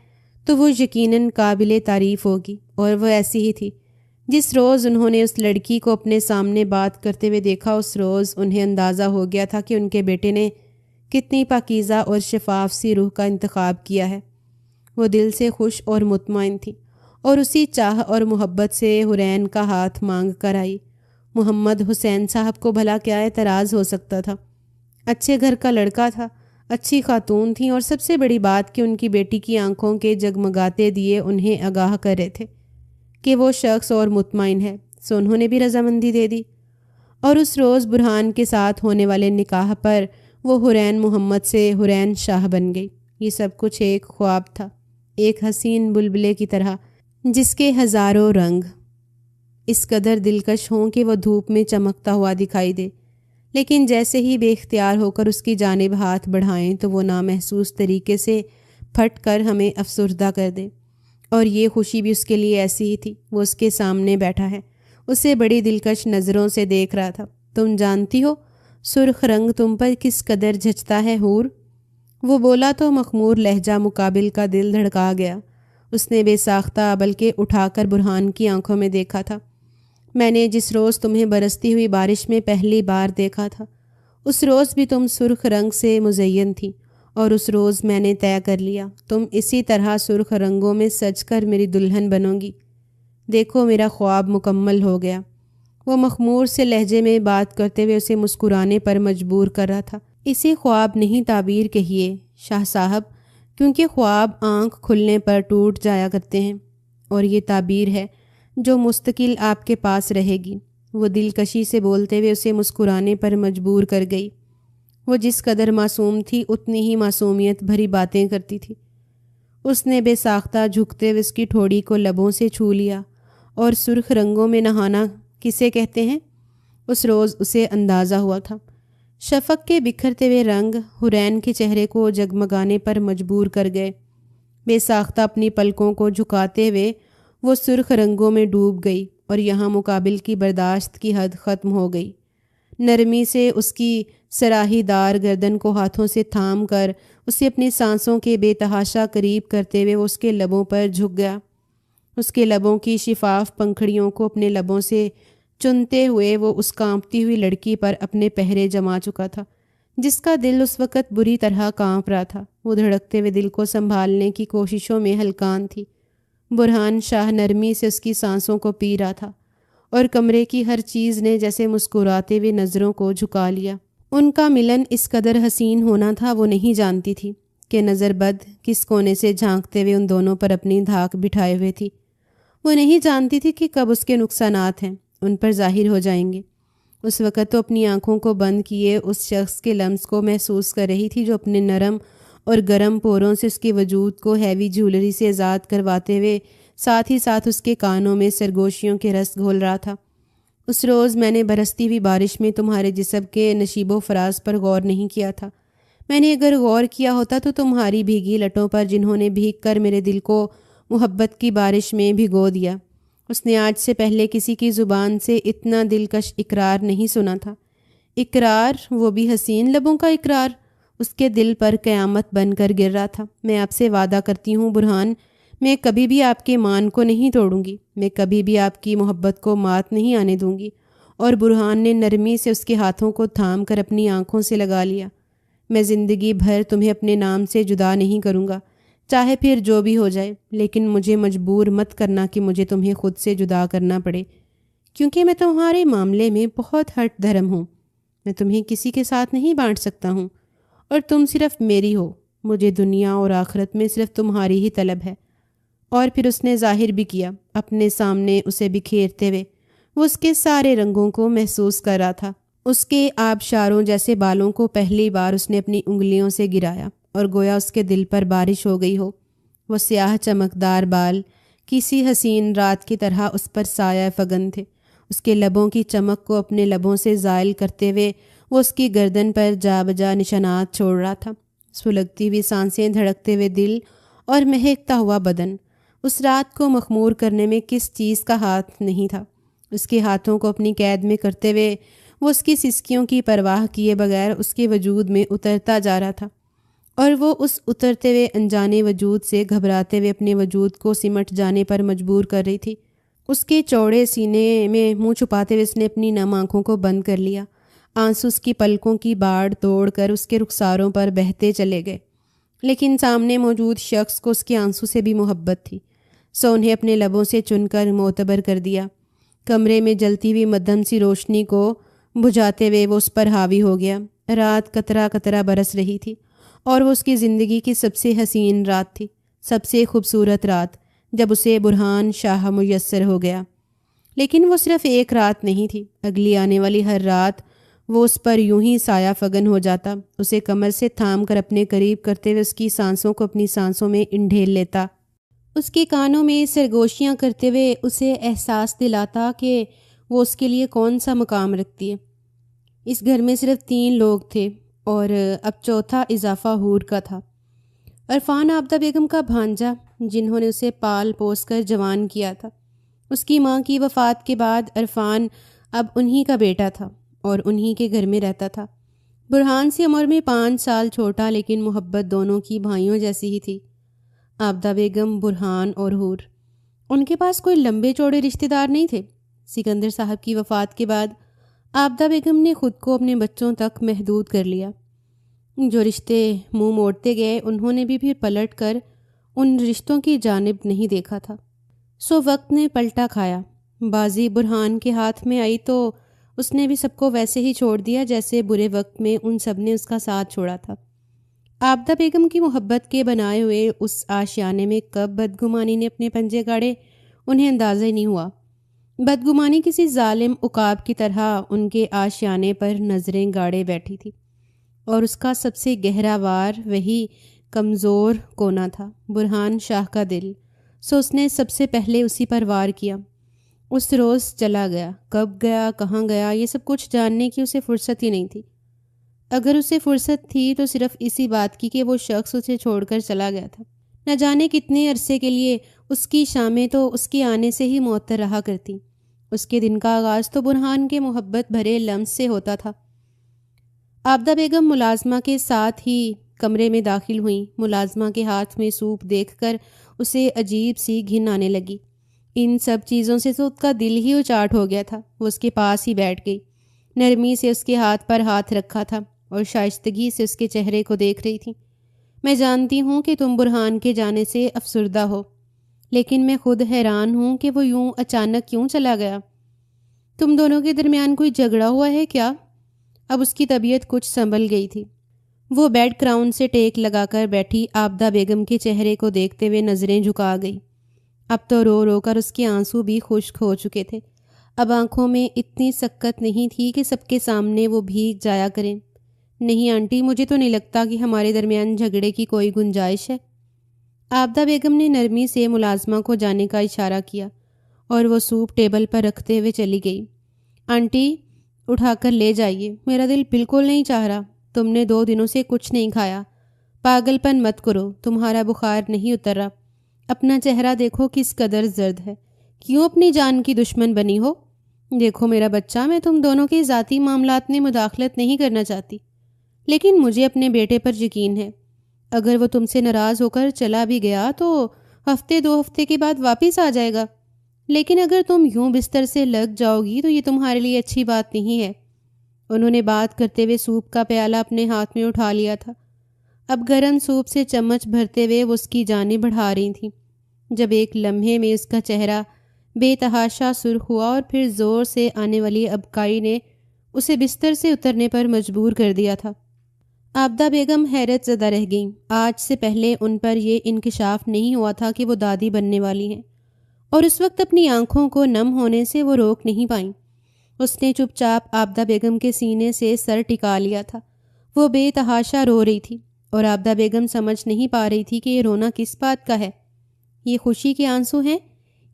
تو وہ یقیناً قابل تعریف ہوگی، اور وہ ایسی ہی تھی۔ جس روز انہوں نے اس لڑکی کو اپنے سامنے بات کرتے ہوئے دیکھا، اس روز انہیں اندازہ ہو گیا تھا کہ ان کے بیٹے نے کتنی پاکیزہ اور شفاف سی روح کا انتخاب کیا ہے۔ وہ دل سے خوش اور مطمئن تھی، اور اسی چاہ اور محبت سے حورین کا ہاتھ مانگ کر آئی۔ محمد حسین صاحب کو بھلا کیا اعتراض ہو سکتا تھا؟ اچھے گھر کا لڑکا تھا، اچھی خاتون تھیں، اور سب سے بڑی بات کہ ان کی بیٹی کی آنکھوں کے جگمگاتے دیے انہیں آگاہ کر رہے تھے کہ وہ شخص اور مطمئن ہے، سو انہوں نے بھی رضامندی دے دی۔ اور اس روز برہان کے ساتھ ہونے والے نکاح پر وہ حورین محمد سے حورین شاہ بن گئی۔ یہ سب کچھ ایک خواب تھا، ایک حسین بلبلے کی طرح جس کے ہزاروں رنگ اس قدر دلکش ہوں کہ وہ دھوپ میں چمکتا ہوا دکھائی دے، لیکن جیسے ہی بے اختیار ہو کر اس کی جانب ہاتھ بڑھائیں تو وہ نامحسوس طریقے سے پھٹ کر ہمیں افسردہ کر دے۔ اور یہ خوشی بھی اس کے لیے ایسی ہی تھی۔ وہ اس کے سامنے بیٹھا ہے، اسے بڑی دلکش نظروں سے دیکھ رہا تھا۔ تم جانتی ہو سرخ رنگ تم پر کس قدر جھچتا ہے حور؟ وہ بولا تو مخمور لہجہ مقابل کا دل دھڑکا گیا۔ اس نے بے ساختہ بلکہ اٹھا کر برہان کی آنکھوں میں دیکھا تھا۔ میں نے جس روز تمہیں برستی ہوئی بارش میں پہلی بار دیکھا تھا، اس روز بھی تم سرخ رنگ سے مزین تھی، اور اس روز میں نے طے کر لیا تم اسی طرح سرخ رنگوں میں سج کر میری دلہن بنو گی۔ دیکھو میرا خواب مکمل ہو گیا۔ وہ مخمور سے لہجے میں بات کرتے ہوئے اسے مسکرانے پر مجبور کر رہا تھا۔ اسے خواب نہیں تعبیر کہیے شاہ صاحب، کیونکہ خواب آنکھ کھلنے پر ٹوٹ جایا کرتے ہیں، اور یہ تعبیر ہے جو مستقل آپ کے پاس رہے گی۔ وہ دلکشی سے بولتے ہوئے اسے مسکرانے پر مجبور کر گئی۔ وہ جس قدر معصوم تھی اتنی ہی معصومیت بھری باتیں کرتی تھی۔ اس نے بے ساختہ جھکتے ہوئے اس کی ٹھوڑی کو لبوں سے چھو لیا۔ اور سرخ رنگوں میں نہانا کسے کہتے ہیں؟ اس روز اسے اندازہ ہوا تھا۔ شفق کے بکھرتے ہوئے رنگ حورین کے چہرے کو جگمگانے پر مجبور کر گئے۔ بے ساختہ اپنی پلکوں کو جھکاتے ہوئے وہ سرخ رنگوں میں ڈوب گئی، اور یہاں مقابل کی برداشت کی حد ختم ہو گئی۔ نرمی سے اس کی سراہی دار گردن کو ہاتھوں سے تھام کر اسے اپنی سانسوں کے بے تحاشا قریب کرتے ہوئے وہ اس کے لبوں پر جھک گیا۔ اس کے لبوں کی شفاف پنکھڑیوں کو اپنے لبوں سے چنتے ہوئے وہ اس کانپتی ہوئی لڑکی پر اپنے پہرے جما چکا تھا، جس کا دل اس وقت بری طرح کانپ رہا تھا۔ وہ دھڑکتے ہوئے دل کو سنبھالنے کی کوششوں میں ہلکان تھی۔ برہان شاہ نرمی سے اس کی سانسوں کو پی رہا تھا، اور کمرے کی ہر چیز نے جیسے مسکراتے ہوئے نظروں کو جھکا لیا۔ ان کا ملن اس قدر حسین ہونا تھا، وہ نہیں جانتی تھی کہ نظر بد کس کونے سے جھانکتے ہوئے ان دونوں پر اپنی دھاک بٹھائے ہوئے تھی۔ وہ نہیں جانتی تھی کہ کب اس کے نقصانات ہیں ان پر ظاہر ہو جائیں گے۔ اس وقت تو اپنی آنکھوں کو بند کیے اس شخص کے لمس کو محسوس کر رہی تھی جو اپنے نرم اور گرم پوروں سے اس کے وجود کو ہیوی جولری سے آزاد کرواتے ہوئے ساتھ ہی ساتھ اس کے کانوں میں سرگوشیوں کے رس گھول رہا تھا۔ اس روز میں نے برستی ہوئی بارش میں تمہارے جسم کے نشیب و فراز پر غور نہیں کیا تھا۔ میں نے اگر غور کیا ہوتا تو تمہاری بھیگی لٹوں پر جنہوں نے بھیگ کر میرے دل کو محبت کی بارش میں بھگو دیا۔ اس نے آج سے پہلے کسی کی زبان سے اتنا دلکش اقرار نہیں سنا تھا۔ اقرار، وہ بھی حسین لبوں کا اقرار، اس کے دل پر قیامت بن کر گر رہا تھا۔ میں آپ سے وعدہ کرتی ہوں برہان، میں کبھی بھی آپ کے مان کو نہیں توڑوں گی، میں کبھی بھی آپ کی محبت کو مات نہیں آنے دوں گی۔ اور برہان نے نرمی سے اس کے ہاتھوں کو تھام کر اپنی آنکھوں سے لگا لیا۔ میں زندگی بھر تمہیں اپنے نام سے جدا نہیں کروں گا، چاہے پھر جو بھی ہو جائے، لیکن مجھے مجبور مت کرنا کہ مجھے تمہیں خود سے جدا کرنا پڑے، کیونکہ میں تمہارے معاملے میں بہت ہٹ دھرم ہوں۔ میں تمہیں کسی کے ساتھ نہیں بانٹ سکتا ہوں، اور تم صرف میری ہو۔ مجھے دنیا اور آخرت میں صرف تمہاری ہی طلب ہے۔ اور پھر اس نے ظاہر بھی کیا، اپنے سامنے اسے بکھیرتے ہوئے وہ اس کے سارے رنگوں کو محسوس کر رہا تھا۔ اس کے آبشاروں جیسے بالوں کو پہلی بار اس نے اپنی انگلیوں سے گرایا اور گویا اس کے دل پر بارش ہو گئی ہو۔ وہ سیاہ چمکدار بال کسی حسین رات کی طرح اس پر سایہ فگن تھے۔ اس کے لبوں کی چمک کو اپنے لبوں سے زائل کرتے ہوئے وہ اس کی گردن پر جا بجا نشانات چھوڑ رہا تھا۔ سلگتی ہوئی سانسیں، دھڑکتے ہوئے دل اور مہکتا ہوا بدن۔ اس رات کو مخمور کرنے میں کس چیز کا ہاتھ نہیں تھا۔ اس کے ہاتھوں کو اپنی قید میں کرتے ہوئے وہ اس کی سسکیوں کی پرواہ کیے بغیر اس کے وجود میں اترتا جا رہا تھا، اور وہ اس اترتے ہوئے انجانے وجود سے گھبراتے ہوئے اپنے وجود کو سمٹ جانے پر مجبور کر رہی تھی۔ اس کے چوڑے سینے میں منہ چھپاتے ہوئے اس نے اپنی نم آنکھوں کو بند کر لیا۔ آنسو اس کی پلکوں کی باڑ توڑ کر اس کے رخساروں پر بہتے چلے گئے، لیکن سامنے موجود شخص کو اس کے آنسو سے بھی محبت تھی، سو انہیں اپنے لبوں سے چن کر معتبر کر دیا۔ کمرے میں جلتی ہوئی مدھم سی روشنی کو بجھاتے ہوئے وہ اس پر حاوی ہو گیا۔ رات قطرہ قطرہ برس رہی تھی، اور وہ اس کی زندگی کی سب سے حسین رات تھی، سب سے خوبصورت رات، جب اسے برہان شاہ میسر ہو گیا۔ لیکن وہ صرف ایک رات نہیں تھی، اگلی آنے والی ہر رات وہ اس پر یوں ہی سایہ فگن ہو جاتا، اسے کمر سے تھام کر اپنے قریب کرتے ہوئے اس کی سانسوں کو اپنی سانسوں میں انڈھیل لیتا، اس کے کانوں میں سرگوشیاں کرتے ہوئے اسے احساس دلاتا کہ وہ اس کے لیے کون سا مقام رکھتی ہے۔ اس گھر میں صرف 3 لوگ تھے، اور اب چوتھا اضافہ حور کا تھا، عرفان عابدہ بیگم کا بھانجا، جنہوں نے اسے پال پوس کر جوان کیا تھا۔ اس کی ماں کی وفات کے بعد عرفان اب انہی کا بیٹا تھا اور انہی کے گھر میں رہتا تھا۔ برہان سے عمر میں 5 سال چھوٹا، لیکن محبت دونوں کی بھائیوں جیسی ہی تھی۔ عابدہ بیگم، برہان اور حور، ان کے پاس کوئی لمبے چوڑے رشتہ دار نہیں تھے۔ سکندر صاحب کی وفات کے بعد عابدہ بیگم نے خود کو اپنے بچوں تک محدود کر لیا۔ جو رشتے منہ موڑتے گئے، انہوں نے بھی پھر پلٹ کر ان رشتوں کی جانب نہیں دیکھا تھا۔ سو وقت نے پلٹا کھایا۔ بازی برہان کے ہاتھ میں آئی تو اس نے بھی سب کو ویسے ہی چھوڑ دیا جیسے برے وقت میں ان سب نے اس کا ساتھ چھوڑا تھا۔ عابدہ بیگم کی محبت کے بنائے ہوئے اس آشیانے میں کب بدگمانی نے اپنے پنجے گاڑے، انہیں اندازہ ہی نہیں ہوا۔ بدگمانی کسی ظالم عقاب کی طرح ان کے آشیانے پر نظریں گاڑے بیٹھی تھی، اور اس کا سب سے گہرا وار وہی کمزور کونا تھا، برہان شاہ کا دل۔ سو اس نے سب سے پہلے اسی پر وار کیا۔ اس روز چلا گیا، کب گیا، کہاں گیا، یہ سب کچھ جاننے کی اسے فرصت ہی نہیں تھی۔ اگر اسے فرصت تھی تو صرف اسی بات کی کہ وہ شخص اسے چھوڑ کر چلا گیا تھا۔ نہ جانے کتنے عرصے کے لیے اس کی شامیں تو اس کے آنے سے ہی معطر رہا کرتی۔ اس کے دن کا آغاز تو برہان کے محبت بھرے لمس سے ہوتا تھا۔ عابدہ بیگم ملازمہ کے ساتھ ہی کمرے میں داخل ہوئیں۔ ملازمہ کے ہاتھ میں سوپ دیکھ کر اسے عجیب سی گھن آنے لگی۔ ان سب چیزوں سے تو اس کا دل ہی اچاٹ ہو گیا تھا۔ وہ اس کے پاس ہی بیٹھ گئی، نرمی سے اس کے ہاتھ پر ہاتھ رکھا تھا اور شائستگی سے اس کے چہرے کو دیکھ رہی تھی۔ میں جانتی ہوں کہ تم برہان کے جانے سے افسردہ ہو، لیکن میں خود حیران ہوں کہ وہ یوں اچانک کیوں چلا گیا۔ تم دونوں کے درمیان کوئی جھگڑا ہوا ہے کیا؟ اب اس کی طبیعت کچھ سنبھل گئی تھی۔ وہ بیڈ کراؤن سے ٹیک لگا کر بیٹھی عابدہ بیگم کے چہرے کو دیکھتے ہوئے نظریں جھکا گئی۔ اب تو رو رو کر اس کے آنسو بھی خشک ہو چکے تھے۔ اب آنکھوں میں اتنی سکت نہیں تھی کہ سب کے سامنے وہ بھیگ جایا کریں۔ نہیں آنٹی، مجھے تو نہیں لگتا کہ ہمارے درمیان جھگڑے کی کوئی گنجائش ہے۔ عابدہ بیگم نے نرمی سے ملازمہ کو جانے کا اشارہ کیا اور وہ سوپ ٹیبل پر رکھتے ہوئے چلی گئی۔ آنٹی، اٹھا کر لے جائیے، میرا دل بالکل نہیں چاہ رہا۔ تم نے 2 دنوں سے کچھ نہیں کھایا۔ پاگل پن مت کرو، تمہارا بخار نہیں اتر رہا۔ اپنا چہرہ دیکھو کس قدر زرد ہے، کیوں اپنی جان کی دشمن بنی ہو؟ دیکھو میرا بچہ، میں تم دونوں کے ذاتی معاملات میں مداخلت نہیں کرنا چاہتی، لیکن مجھے اپنے بیٹے پر یقین ہے۔ اگر وہ تم سے ناراض ہو کر چلا بھی گیا تو ہفتے 2 ہفتے کے بعد واپس آ جائے گا، لیکن اگر تم یوں بستر سے لگ جاؤ گی تو یہ تمہارے لیے اچھی بات نہیں ہے۔ انہوں نے بات کرتے ہوئے سوپ کا پیالہ اپنے ہاتھ میں اٹھا لیا تھا۔ اب گرم سوپ سے چمچ بھرتے ہوئے وہ اس کی جانب بڑھا رہی تھیں، جب ایک لمحے میں اس کا چہرہ بے تحاشا سرخ ہوا اور پھر زور سے آنے والی ابکائی نے اسے بستر سے اترنے پر مجبور کر دیا تھا۔ عابدہ بیگم حیرت زدہ رہ گئیں۔ آج سے پہلے ان پر یہ انکشاف نہیں ہوا تھا کہ وہ دادی بننے والی ہیں، اور اس وقت اپنی آنکھوں کو نم ہونے سے وہ روک نہیں پائیں۔ اس نے چپ چاپ عابدہ بیگم کے سینے سے سر ٹکا لیا تھا۔ وہ بے تحاشا رو رہی تھی اور عابدہ بیگم سمجھ نہیں پا رہی تھی کہ یہ رونا کس بات کا ہے۔ یہ خوشی کے آنسو ہیں،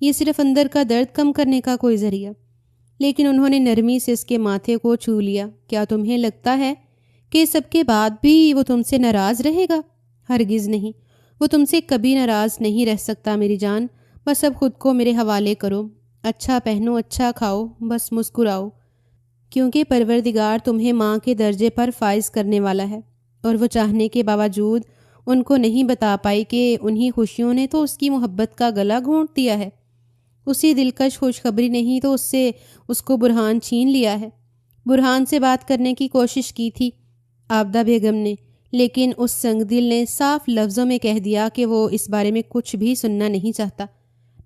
یہ صرف اندر کا درد کم کرنے کا کوئی ذریعہ؟ لیکن انہوں نے نرمی سے اس کے ماتھے کو چھو لیا۔ کیا تمہیں لگتا ہے کہ سب کے بعد بھی وہ تم سے ناراض رہے گا؟ ہرگز نہیں، وہ تم سے کبھی ناراض نہیں رہ سکتا میری جان۔ بس اب خود کو میرے حوالے کرو، اچھا پہنو، اچھا کھاؤ، بس مسکراؤ، کیونکہ پروردگار تمہیں ماں کے درجے پر فائز کرنے والا ہے۔ اور وہ چاہنے کے باوجود ان کو نہیں بتا پائی کہ انہی خوشیوں نے تو اس کی محبت کا گلا گھونٹ دیا ہے۔ اسی دلکش خوشخبری نہیں تو اس کو برہان چھین لیا ہے۔ برہان سے بات کرنے کی کوشش کی تھی عابدہ بیگم نے، لیکن اس سنگ دل نے صاف لفظوں میں کہہ دیا کہ وہ اس بارے میں کچھ بھی سننا نہیں چاہتا۔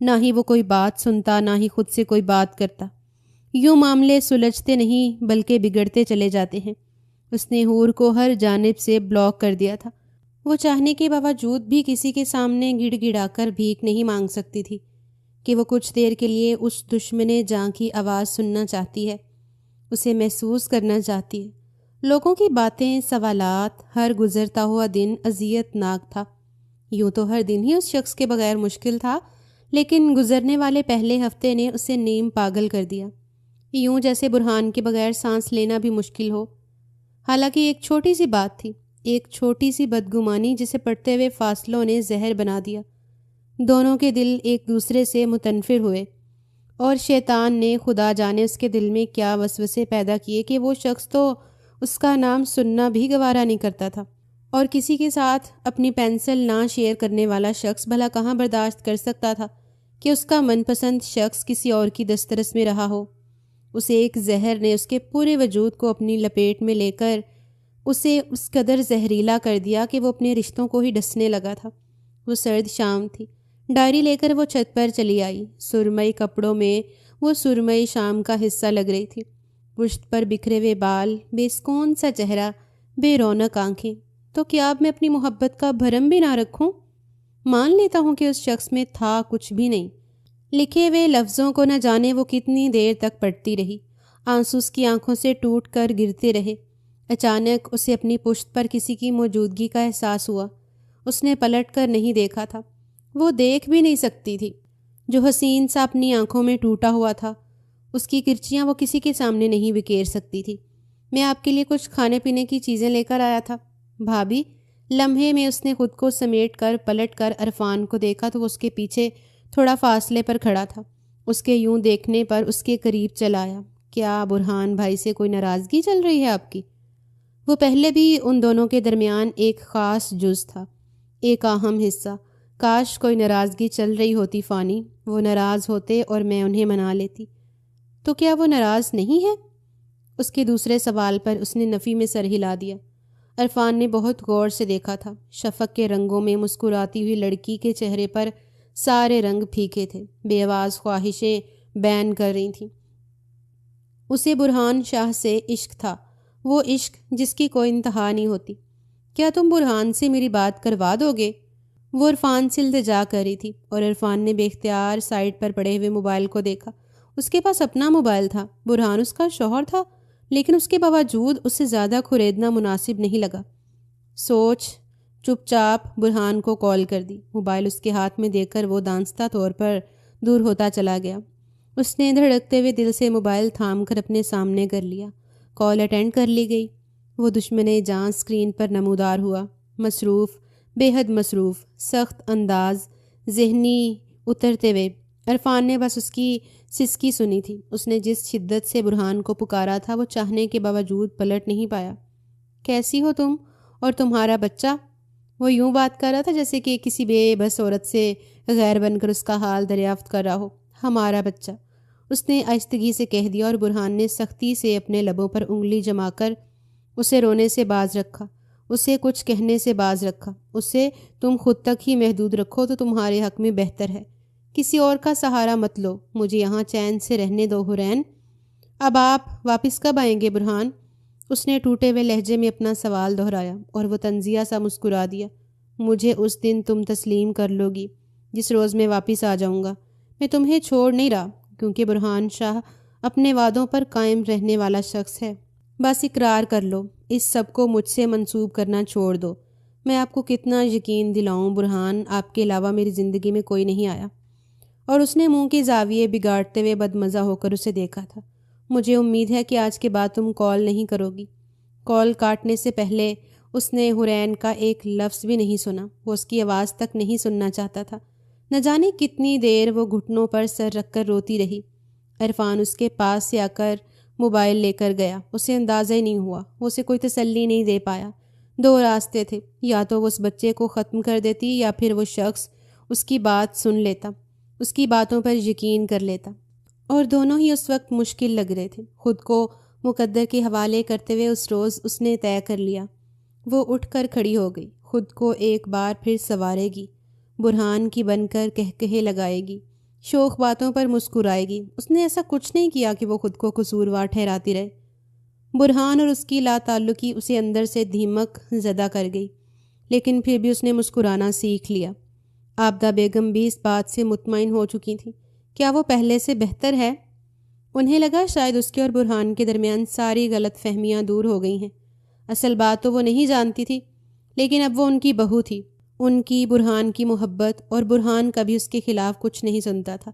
نہ ہی وہ کوئی بات سنتا، نہ ہی خود سے کوئی بات کرتا۔ یوں معاملے سلجھتے نہیں بلکہ بگڑتے چلے جاتے ہیں۔ اس نے حور کو ہر جانب سے بلاک کر دیا تھا۔ وہ چاہنے کے باوجود بھی کسی کے سامنے گڑ گڑا کر بھیک نہیں مانگ سکتی تھی کہ وہ کچھ دیر کے لیے اس دشمن جاں کی آواز سننا چاہتی ہے، اسے محسوس کرنا چاہتی ہے۔ لوگوں کی باتیں، سوالات، ہر گزرتا ہوا دن اذیت ناک تھا۔ یوں تو ہر دن ہی اس شخص کے بغیر مشکل تھا، لیکن گزرنے والے پہلے ہفتے نے اسے نیم پاگل کر دیا، یوں جیسے برہان کے بغیر سانس لینا بھی مشکل ہو۔ حالانکہ ایک چھوٹی سی بات تھی، ایک چھوٹی سی بدگمانی جسے پڑھتے ہوئے فاصلوں نے زہر بنا دیا۔ دونوں کے دل ایک دوسرے سے متنفر ہوئے، اور شیطان نے خدا جانے اس کے دل میں کیا وسوسے پیدا کیے کہ وہ شخص تو اس کا نام سننا بھی گوارا نہیں کرتا تھا، اور کسی کے ساتھ اپنی پینسل نہ شیئر کرنے والا شخص بھلا کہاں برداشت کر سکتا تھا کہ اس کا من پسند شخص کسی اور کی دسترس میں رہا ہو۔ اسے ایک زہر نے اس کے پورے وجود کو اپنی لپیٹ میں لے کر اسے اس قدر زہریلا کر دیا کہ وہ اپنے رشتوں کو ہی ڈسنے لگا تھا۔ وہ سرد شام تھی۔ ڈائری لے کر وہ چھت پر چلی آئی۔ سرمئی کپڑوں میں وہ سرمئی شام کا حصہ لگ رہی تھی۔ پشت پر بکھرے ہوئے بال، بے سکون سا چہرہ، بے رونق آنکھیں۔ تو کیا اب میں اپنی محبت کا بھرم بھی نہ رکھوں؟ مان لیتا ہوں کہ اس شخص میں تھا کچھ بھی نہیں۔ لکھے ہوئے لفظوں کو نہ جانے وہ کتنی دیر تک پڑھتی رہی۔ آنسو اس کی آنکھوں سے ٹوٹ کر گرتے رہے۔ اچانک اسے اپنی پشت پر کسی کی موجودگی کا احساس ہوا۔ اس نے پلٹ کر نہیں دیکھا تھا، وہ دیکھ بھی نہیں سکتی تھی۔ جو حسین سا اپنی آنکھوں میں ٹوٹا ہوا تھا، اس کی کرچیاں وہ کسی کے سامنے نہیں بکھیر سکتی تھی۔ میں آپ کے لیے کچھ کھانے پینے کی چیزیں لے کر آیا تھا بھابھی۔ لمحے میں اس نے خود کو سمیٹ کر پلٹ کر عرفان کو دیکھا تو وہ اس کے پیچھے تھوڑا فاصلے پر کھڑا تھا۔ اس کے یوں دیکھنے پر اس کے قریب چل آیا۔ کیا برہان بھائی سے کوئی ناراضگی چل رہی ہے آپ کی؟ وہ پہلے بھی ان دونوں کے درمیان ایک خاص جز تھا، ایک اہم حصہ۔ کاش کوئی ناراضگی چل رہی ہوتی فانی، وہ ناراض ہوتے اور میں انہیں منا لیتی۔ تو کیا وہ ناراض نہیں ہے؟ اس کے دوسرے سوال پر اس نے نفی میں سر ہلا دیا۔ عرفان نے بہت غور سے دیکھا تھا۔ شفق کے رنگوں میں مسکراتی ہوئی لڑکی کے چہرے پر سارے رنگ پھیکے تھے، بے آواز خواہشیں بیان کر رہی تھیں۔ اسے برہان شاہ سے عشق تھا، وہ عشق جس کی کوئی انتہا نہیں ہوتی۔ کیا تم برہان سے میری بات کروا دو گے؟ وہ عرفان سے التجا کر رہی تھی، اور عرفان نے بے اختیار سائڈ پر پڑے ہوئے موبائل کو دیکھا۔ اس کے پاس اپنا موبائل تھا، برہان اس کا شوہر تھا، لیکن اس کے باوجود اسے زیادہ کھریدنا مناسب نہیں لگا۔ سوچ چپ چاپ برہان کو کال کر دی۔ موبائل اس کے ہاتھ میں دے کر وہ دانستہ طور پر دور ہوتا چلا گیا۔ اس نے دھڑکتے ہوئے دل سے موبائل تھام کر اپنے سامنے کر لیا۔ کال اٹینڈ کر لی گئی۔ وہ دشمن جاں اسکرین پر نمودار ہوا، مصروف، بے حد مصروف، سخت انداز، ذہنی اترتے ہوئے۔ عرفان نے بس اس کی سسکی سنی تھی۔ اس نے جس شدت سے برہان کو پکارا تھا وہ چاہنے کے باوجود پلٹ نہیں پایا۔ کیسی ہو تم اور تمہارا بچہ؟ وہ یوں بات کر رہا تھا جیسے کہ کسی بے بس عورت سے غیر بن کر اس کا حال دریافت کر رہا ہو۔ ہمارا بچہ، اس نے آہستگی سے کہہ دیا، اور برہان نے سختی سے اپنے لبوں پر انگلی جما کر اسے رونے سے باز رکھا، اسے کچھ کہنے سے باز رکھا۔ اسے تم خود تک ہی محدود رکھو تو تمہارے حق میں بہتر ہے۔ کسی اور کا سہارا مت لو، مجھے یہاں چین سے رہنے دو حورین۔ اب آپ واپس کب آئیں گے برہان؟ اس نے ٹوٹے ہوئے لہجے میں اپنا سوال دہرایا، اور وہ طنزیہ سا مسکرا دیا۔ مجھے اس دن تم تسلیم کر لو گی جس روز میں واپس آ جاؤں گا۔ میں تمہیں چھوڑ نہیں رہا، کیونکہ برہان شاہ اپنے وعدوں پر قائم رہنے والا شخص ہے۔ بس اقرار کر لو، اس سب کو مجھ سے منسوب کرنا چھوڑ دو۔ میں آپ کو کتنا یقین دلاؤں برہان، آپ کے علاوہ میری زندگی میں کوئی نہیں آیا۔ اور اس نے منہ کے زاویے بگاڑتے ہوئے بدمزہ ہو کر اسے دیکھا تھا۔ مجھے امید ہے کہ آج کے بعد تم کال نہیں کرو گی۔ کال کاٹنے سے پہلے اس نے حورین کا ایک لفظ بھی نہیں سنا۔ وہ اس کی آواز تک نہیں سننا چاہتا تھا۔ نہ جانے کتنی دیر وہ گھٹنوں پر سر رکھ کر روتی رہی۔ عرفان اس کے پاس سے آ کر موبائل لے کر گیا۔ اسے اندازہ ہی نہیں ہوا، وہ اسے کوئی تسلی نہیں دے پایا۔ دو راستے تھے، یا تو وہ اس بچے کو ختم کر دیتی، یا پھر وہ شخص اس کی بات سن لیتا، اس کی باتوں پر یقین کر لیتا۔ اور دونوں ہی اس وقت مشکل لگ رہے تھے۔ خود کو مقدر کے حوالے کرتے ہوئے اس روز اس نے طے کر لیا۔ وہ اٹھ کر کھڑی ہو گئی، خود کو ایک بار پھر سنوارے گی، برہان کی بن کر کہکہے لگائے گی، شوخ باتوں پر مسکرائے گی۔ اس نے ایسا کچھ نہیں کیا کہ وہ خود کو قصوروار ٹھہراتی رہے۔ برہان اور اس کی لا تعلقی اسے اندر سے دھمک زدہ کر گئی، لیکن پھر بھی اس نے مسکرانا سیکھ لیا۔ عابدہ بیگم بھی اس بات سے مطمئن ہو چکی تھی۔ کیا وہ پہلے سے بہتر ہے؟ انہیں لگا شاید اس کے اور برہان کے درمیان ساری غلط فہمیاں دور ہو گئی ہیں۔ اصل بات تو وہ نہیں جانتی تھی، لیکن اب وہ ان کی بہو تھی۔ ان کی برہان کی محبت، اور برہان کبھی اس کے خلاف کچھ نہیں سنتا تھا۔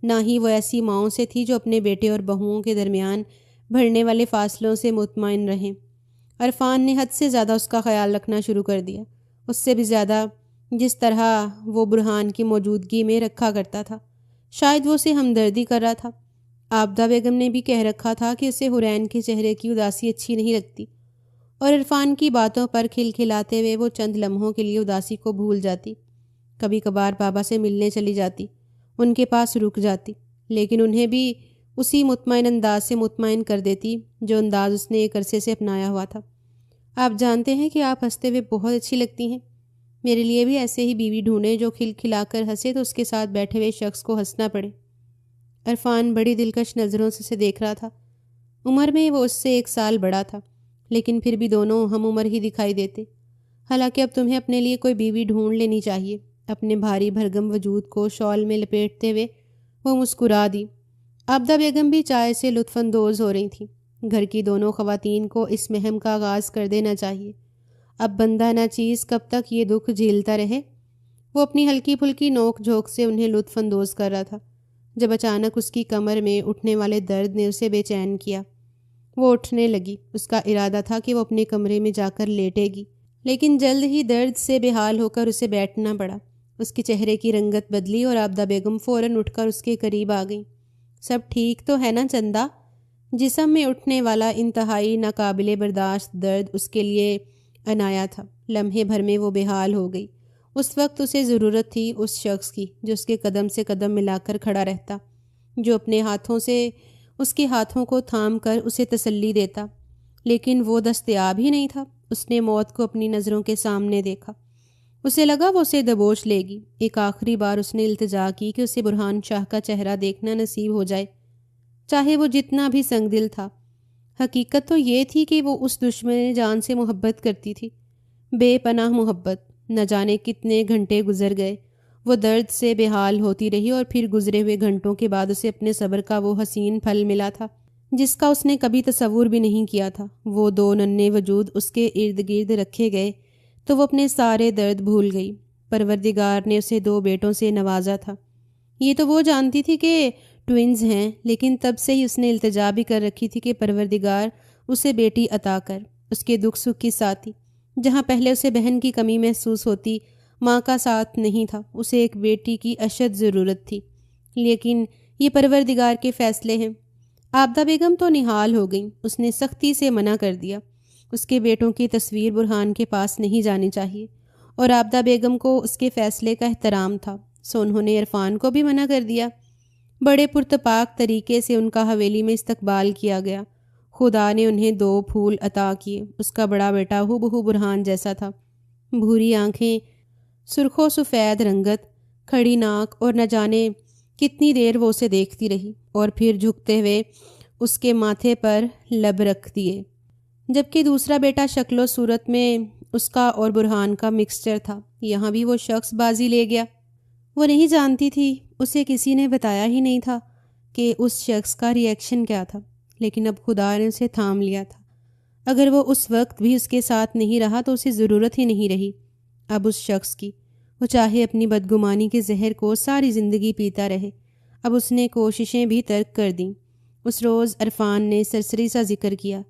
نہ ہی وہ ایسی ماؤں سے تھی جو اپنے بیٹے اور بہوؤں کے درمیان بڑھنے والے فاصلوں سے مطمئن رہیں۔ عرفان نے حد سے زیادہ اس کا خیال رکھنا شروع کر دیا، اس سے بھی زیادہ جس طرح وہ برہان کی موجودگی میں رکھا کرتا تھا۔ شاید وہ اسے ہمدردی کر رہا تھا۔ عابدہ بیگم نے بھی کہہ رکھا تھا کہ اسے حورین کے چہرے کی اداسی اچھی نہیں لگتی، اور عرفان کی باتوں پر کھلکھلاتے ہوئے وہ چند لمحوں کے لیے اداسی کو بھول جاتی۔ کبھی کبھار بابا سے ملنے چلی جاتی، ان کے پاس رک جاتی، لیکن انہیں بھی اسی مطمئن انداز سے مطمئن کر دیتی جو انداز اس نے ایک عرصے سے اپنایا ہوا تھا۔ آپ جانتے ہیں کہ آپ ہنستے ہوئے بہت اچھی لگتی ہیں۔ میرے لیے بھی ایسے ہی بیوی ڈھونڈیں جو کھلکھلا کر ہنسے تو اس کے ساتھ بیٹھے ہوئے شخص کو ہنسنا پڑے۔ عرفان بڑی دلکش نظروں سے اسے دیکھ رہا تھا۔ عمر میں وہ اس سے 1 سال بڑا تھا، لیکن پھر بھی دونوں ہم عمر ہی دکھائی دیتے۔ حالانکہ اب تمہیں اپنے لیے کوئی بیوی ڈھونڈ لینی چاہیے۔ اپنے بھاری بھرگم وجود کو شال میں لپیٹتے ہوئے وہ مسکرا دی۔ عابدہ بیگم بھی چائے سے لطف اندوز ہو رہی تھیں۔ گھر کی دونوں خواتین کو اس مہم کا آغاز کر دینا چاہیے۔ اب بندہ نہ چیز کب تک یہ دکھ جھیلتا رہے؟ وہ اپنی ہلکی پھلکی نوک جھونک سے انہیں لطف اندوز کر رہا تھا، جب اچانک اس کی کمر میں اٹھنے والے درد نے اسے بے چین کیا۔ وہ اٹھنے لگی، اس کا ارادہ تھا کہ وہ اپنے کمرے میں جا کر لیٹے گی، لیکن جلد ہی درد سے بے حال ہو کر اسے بیٹھنا پڑا۔ اس کے چہرے کی رنگت بدلی اور عابدہ بیگم فوراً اٹھ کر اس کے قریب آ گئیں۔ سب ٹھیک تو ہے نا چندہ؟ جسم میں اٹھنے والا انتہائی ناقابل برداشت درد اس کے لیے عنایا تھا۔ لمحے بھر میں وہ بے حال ہو گئی۔ اس وقت اسے ضرورت تھی اس شخص کی جو اس کے قدم سے قدم ملا کر کھڑا رہتا، جو اپنے ہاتھوں سے اس کے ہاتھوں کو تھام کر اسے تسلی دیتا، لیکن وہ دستیاب ہی نہیں تھا۔ اس نے موت کو اپنی نظروں کے سامنے دیکھا۔ اسے لگا وہ اسے دبوچ لے گی۔ ایک آخری بار اس نے التجا کی کہ اسے برہان شاہ کا چہرہ دیکھنا نصیب ہو جائے، چاہے وہ جتنا بھی سنگ دل تھا۔ حقیقت تو یہ تھی کہ وہ اس دشمن جان سے محبت کرتی تھی، بے پناہ محبت۔ نہ جانے کتنے گھنٹے گزر گئے، وہ درد سے بے حال ہوتی رہی، اور پھر گزرے ہوئے گھنٹوں کے بعد اسے اپنے صبر کا وہ حسین پھل ملا تھا جس کا اس نے کبھی تصور بھی نہیں کیا تھا۔ وہ 2 ننھے وجود اس کے ارد گرد رکھے گئے تو وہ اپنے سارے درد بھول گئی۔ پروردگار نے اسے 2 بیٹوں سے نوازا تھا۔ یہ تو وہ جانتی تھی کہ ٹوئنز ہیں، لیکن تب سے ہی اس نے التجا بھی کر رکھی تھی کہ پروردگار اسے بیٹی عطا کر۔ اس کے دکھ سکھ کی ساتھی۔ جہاں پہلے اسے بہن کی کمی محسوس ہوتی، ماں کا ساتھ نہیں تھا، اسے ایک بیٹی کی اشد ضرورت تھی۔ لیکن یہ پروردگار کے فیصلے ہیں۔ عابدہ بیگم تو نہال ہو گئیں۔ اس نے سختی سے منع کر دیا۔ اس کے بیٹوں کی تصویر برہان کے پاس نہیں جانی چاہیے، اور عابدہ بیگم کو اس کے فیصلے کا احترام تھا، سو انہوں نے عرفان کو بھی منع کر دیا۔ بڑے پرتپاک طریقے سے ان کا حویلی میں استقبال کیا گیا۔ خدا نے انہیں 2 پھول عطا کیے۔ اس کا بڑا بیٹا ہو بہو برہان جیسا تھا، بھوری آنکھیں، سرخ و سفید رنگت، کھڑی ناک، اور نہ جانے کتنی دیر وہ اسے دیکھتی رہی اور پھر جھکتے ہوئے اس کے ماتھے پر لب رکھ دیے۔ جبکہ دوسرا بیٹا شکل و صورت میں اس کا اور برہان کا مکسچر تھا۔ یہاں بھی وہ شخص بازی لے گیا۔ وہ نہیں جانتی تھی، اسے کسی نے بتایا ہی نہیں تھا کہ اس شخص کا ری ایکشن کیا تھا، لیکن اب خدا نے اسے تھام لیا تھا۔ اگر وہ اس وقت بھی اس کے ساتھ نہیں رہا تو اسے ضرورت ہی نہیں رہی اب اس شخص کی۔ وہ چاہے اپنی بدگمانی کے زہر کو ساری زندگی پیتا رہے۔ اب اس نے کوششیں بھی ترک کر دیں۔ اس روز عرفان نے سرسری سا ذکر کیا،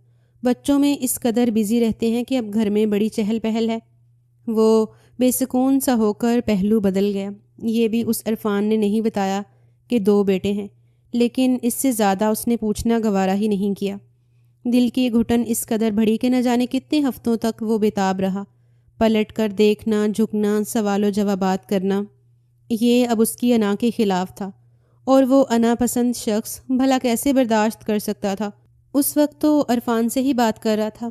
بچوں میں اس قدر بزی رہتے ہیں کہ اب گھر میں بڑی چہل پہل ہے۔ وہ بے سکون سا ہو کر پہلو بدل گیا۔ یہ بھی اس عرفان نے نہیں بتایا کہ 2 بیٹے ہیں، لیکن اس سے زیادہ اس نے پوچھنا گوارا ہی نہیں کیا۔ دل کی گھٹن اس قدر بڑھی کہ نہ جانے کتنے ہفتوں تک وہ بےتاب رہا۔ پلٹ کر دیکھنا، جھکنا، سوال و جوابات کرنا، یہ اب اس کی انا کے خلاف تھا، اور وہ انا پسند شخص بھلا کیسے برداشت کر سکتا تھا؟ اس وقت تو عرفان سے ہی بات کر رہا تھا۔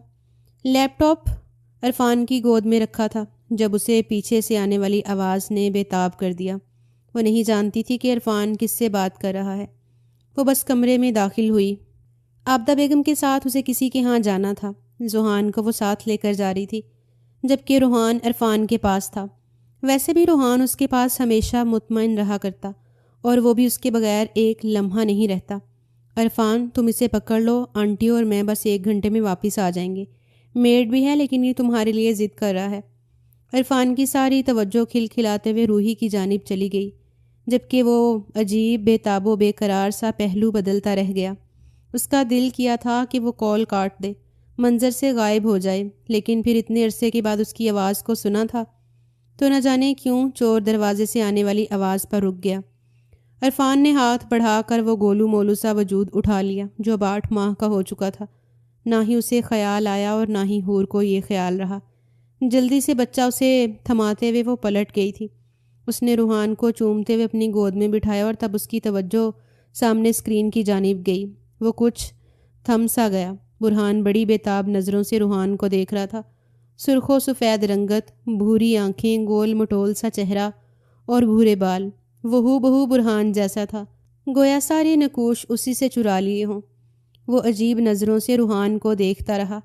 لیپ ٹاپ عرفان کی گود میں رکھا تھا جب اسے پیچھے سے آنے والی آواز نے بےتاب کر دیا۔ وہ نہیں جانتی تھی کہ عرفان کس سے بات کر رہا ہے۔ وہ بس کمرے میں داخل ہوئی۔ عابدہ بیگم کے ساتھ اسے کسی کے ہاں جانا تھا۔ زوحان کو وہ ساتھ لے کر جا رہی تھی، جبکہ روحان عرفان کے پاس تھا۔ ویسے بھی روحان اس کے پاس ہمیشہ مطمئن رہا کرتا، اور وہ بھی اس کے بغیر ایک لمحہ نہیں رہتا۔ عرفان، تم اسے پکڑ لو، آنٹی اور میں بس 1 گھنٹے میں واپس آ جائیں گے۔ میڈ بھی ہے، لیکن یہ تمہارے لیے ضد کر رہا ہے۔ عرفان کی ساری توجہ کھلکھلاتے ہوئے روحی کی جانب چلی گئی، جبکہ وہ عجیب بے تاب و بے قرار سا پہلو بدلتا رہ گیا۔ اس کا دل کیا تھا کہ وہ کال کاٹ دے، منظر سے غائب ہو جائے، لیکن پھر اتنے عرصے کے بعد اس کی آواز کو سنا تھا تو نہ جانے کیوں چور دروازے سے آنے والی آواز پر رک گیا۔ عرفان نے ہاتھ بڑھا کر وہ گولو مولو سا وجود اٹھا لیا جو اب 8 ماہ کا ہو چکا تھا۔ نہ ہی اسے خیال آیا اور نہ ہی حور کو یہ خیال رہا۔ جلدی سے بچہ اسے تھماتے ہوئے وہ پلٹ گئی تھی۔ اس نے روحان کو چومتے ہوئے اپنی گود میں بٹھایا اور تب اس کی توجہ سامنے اسکرین کی جانب گئی۔ وہ کچھ تھم سا گیا۔ برہان بڑی بےتاب نظروں سے روحان کو دیکھ رہا تھا۔ سرخ و سفید رنگت، بھوری آنکھیں، گول مٹول سا چہرہ اور بھورے بال، وہ ہو بہو برہان جیسا تھا، گویا سارے نقوش اسی سے چرا لیے ہوں۔ وہ عجیب نظروں سے روحان کو دیکھتا رہا۔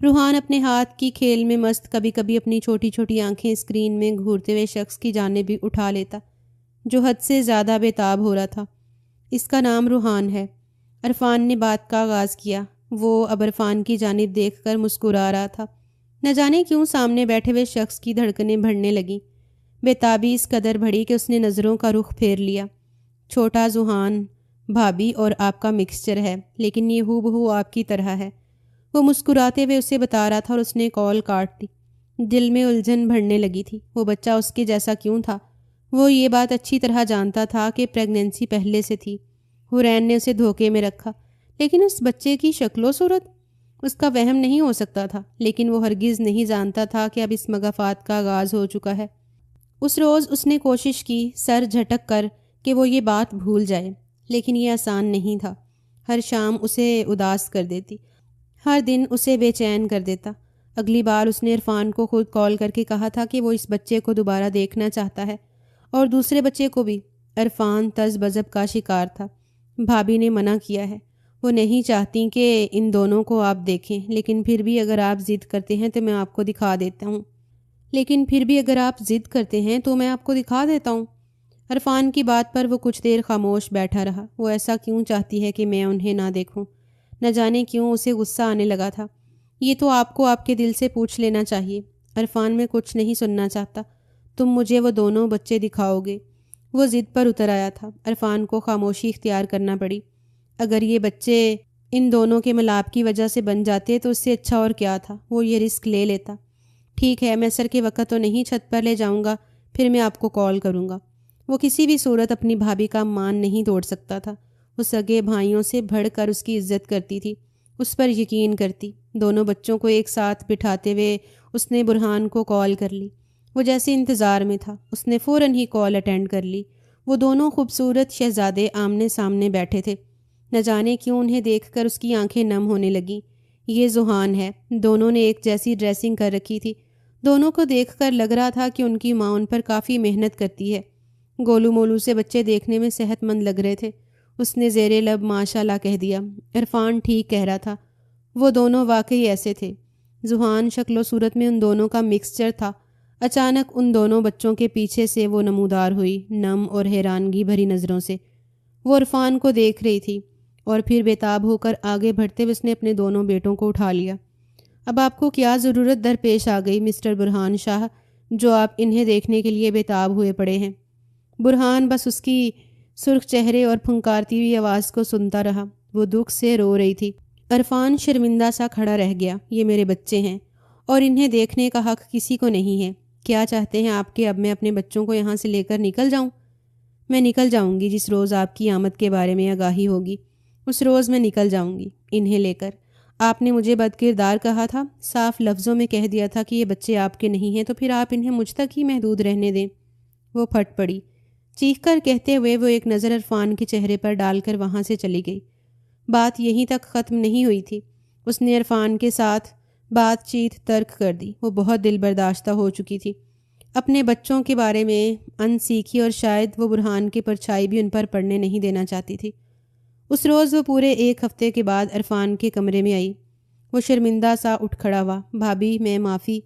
روحان اپنے ہاتھ کی کھیل میں مست کبھی کبھی اپنی چھوٹی چھوٹی آنکھیں اسکرین میں گھورتے ہوئے شخص کی جانب بھی اٹھا لیتا جو حد سے زیادہ بےتاب ہو رہا تھا۔ اس کا نام روحان ہے۔ عرفان نے بات کا آغاز کیا۔ وہ اب عرفان کی جانب دیکھ کر مسکرا رہا تھا۔ نہ جانے کیوں سامنے بیٹھے ہوئے شخص کی دھڑکنیں بڑھنے لگیں۔ بےتابی اس قدر بڑھی کہ اس نے نظروں کا رخ پھیر لیا۔ چھوٹا زوحان بھابھی اور آپ کا مکسچر ہے، لیکن یہ ہو بہو آپ کی طرح ہے۔ وہ مسکراتے ہوئے اسے بتا رہا تھا اور اس نے کال کاٹ دی۔ دل میں الجھن بڑھنے لگی تھی۔ وہ بچہ اس کے جیسا کیوں تھا؟ وہ یہ بات اچھی طرح جانتا تھا کہ پریگنینسی پہلے سے تھی۔ حورین نے اسے دھوکے میں رکھا، لیکن اس بچے کی شکل و صورت، اس کا وہم نہیں ہو سکتا تھا۔ لیکن وہ ہرگز نہیں جانتا تھا کہ اب اس مگافات کا آغاز ہو چکا ہے۔ اس روز اس نے کوشش کی سر جھٹک کر کہ وہ یہ بات بھول جائے، لیکن یہ آسان نہیں تھا۔ ہر شام اسے اداس کر دیتی، ہر دن اسے بے چین کر دیتا۔ اگلی بار اس نے عرفان کو خود کال کر کے کہا تھا کہ وہ اس بچے کو دوبارہ دیکھنا چاہتا ہے، اور دوسرے بچے کو بھی۔ عرفان تذ بذب کا شکار تھا۔ بھابھی نے منع کیا ہے، وہ نہیں چاہتی کہ ان دونوں کو آپ دیکھیں، لیکن پھر بھی اگر آپ ضد کرتے ہیں تو میں آپ کو دکھا دیتا ہوں۔ عرفان کی بات پر وہ کچھ دیر خاموش بیٹھا رہا۔ وہ ایسا کیوں چاہتی ہے کہ میں انہیں نہ دیکھوں؟ نہ جانے کیوں اسے غصہ آنے لگا تھا۔ یہ تو آپ کو آپ کے دل سے پوچھ لینا چاہیے۔ عرفان میں کچھ نہیں سننا چاہتا۔ تم مجھے وہ دونوں بچے دکھاؤ گے؟ وہ ضد پر اتر آیا تھا۔ عرفان کو خاموشی اختیار کرنا پڑی۔ اگر یہ بچے ان دونوں کے ملاپ کی وجہ سے بن جاتے تو اس سے اچھا اور کیا تھا، وہ یہ رسک لے لیتا۔ ٹھیک ہے، میں سر کے وقت تو نہیں چھت پر لے جاؤں گا، پھر میں آپ کو کال کروں گا۔ وہ کسی بھی صورت اپنی بھابھی کا مان نہیں توڑ سکتا تھا۔ وہ سگے بھائیوں سے بڑھ کر اس کی عزت کرتی تھی، اس پر یقین کرتی۔ دونوں بچوں کو ایک ساتھ بٹھاتے ہوئے اس نے برہان کو کال کر لی۔ وہ جیسے انتظار میں تھا، اس نے فوراً ہی کال اٹینڈ کر لی۔ وہ دونوں خوبصورت شہزادے آمنے سامنے بیٹھے تھے۔ نہ جانے کیوں انہیں دیکھ کر اس کی آنکھیں نم ہونے لگیں۔ یہ ذوحان ہے۔ دونوں نے ایک جیسی ڈریسنگ کر رکھی تھی۔ دونوں کو دیکھ کر لگ رہا تھا کہ ان کی ماں ان پر کافی محنت کرتی ہے۔ گولو مولو سے بچے دیکھنے میں صحت مند لگ رہے تھے۔ اس نے زیر لب ماشاء اللہ کہہ دیا۔ عرفان ٹھیک کہہ رہا تھا، وہ دونوں واقعی ایسے تھے۔ ذوحان شکل و صورت میں ان دونوں کا مکسچر تھا۔ اچانک ان دونوں بچوں کے پیچھے سے وہ نمودار ہوئی، نم اور حیرانگی بھری نظروں سے۔ وہ عرفان کو دیکھ رہی تھی اور پھر بےتاب ہو کر آگے بڑھتے ہوئے اس نے اپنے دونوں بیٹوں کو اٹھا لیا۔ اب آپ کو کیا ضرورت درپیش آ گئی مسٹر برہان شاہ، جو آپ انہیں دیکھنے کے لیے بےتاب ہوئے پڑے ہیں؟ برہان بس اس کی سرخ چہرے اور پھنکارتی ہوئی آواز کو سنتا رہا۔ وہ دکھ سے رو رہی تھی۔ عرفان شرمندہ سا کھڑا رہ گیا۔ یہ میرے بچے ہیں اور انہیں دیکھنے کا حق کسی کو نہیں ہے۔ کیا چاہتے ہیں آپ کہ اب میں اپنے بچوں کو یہاں سے لے کر نکل جاؤں؟ میں نکل جاؤں گی جس روز آپ کی آمد کے بارے میں آگاہی ہوگی، اس روز میں نکل جاؤں گی انہیں لے کر۔ آپ نے مجھے بد کردار کہا تھا، صاف لفظوں میں کہہ دیا تھا کہ یہ بچے آپ کے نہیں ہیں، تو پھر آپ انہیں مجھ تک ہی محدود رہنے دیں۔ وہ پھٹ پڑی۔ چیخ کر کہتے ہوئے وہ ایک نظر عرفان کے چہرے پر ڈال کر وہاں سے چلی گئی۔ بات یہیں تک ختم نہیں ہوئی تھی۔ اس نے عرفان کے ساتھ بات چیت ترک کر دی۔ وہ بہت دل برداشتہ ہو چکی تھی اپنے بچوں کے بارے میں ان سیکھی، اور شاید وہ برہان کی پرچھائی بھی ان پر پڑنے نہیں دینا چاہتی تھی۔ اس روز وہ پورے 1 ہفتے کے بعد عرفان کے کمرے میں آئی۔ وہ شرمندہ سا اٹھ کھڑا ہوا۔ بھابھی میں معافی۔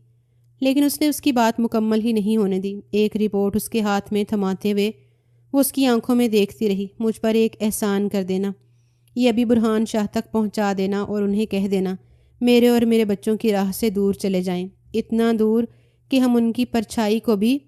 لیکن اس نے اس کی بات مکمل ہی نہیں ہونے دی۔ ایک رپورٹ اس کے ہاتھ میں تھماتے ہوئے وہ اس کی آنکھوں میں دیکھتی رہی۔ مجھ پر ایک احسان کر دینا، یہ ابھی برہان شاہ تک پہنچا دینا اور انہیں کہہ دینا میرے اور میرے بچوں کی راہ سے دور چلے جائیں، اتنا دور کہ ہم ان کی پرچھائی کو بھی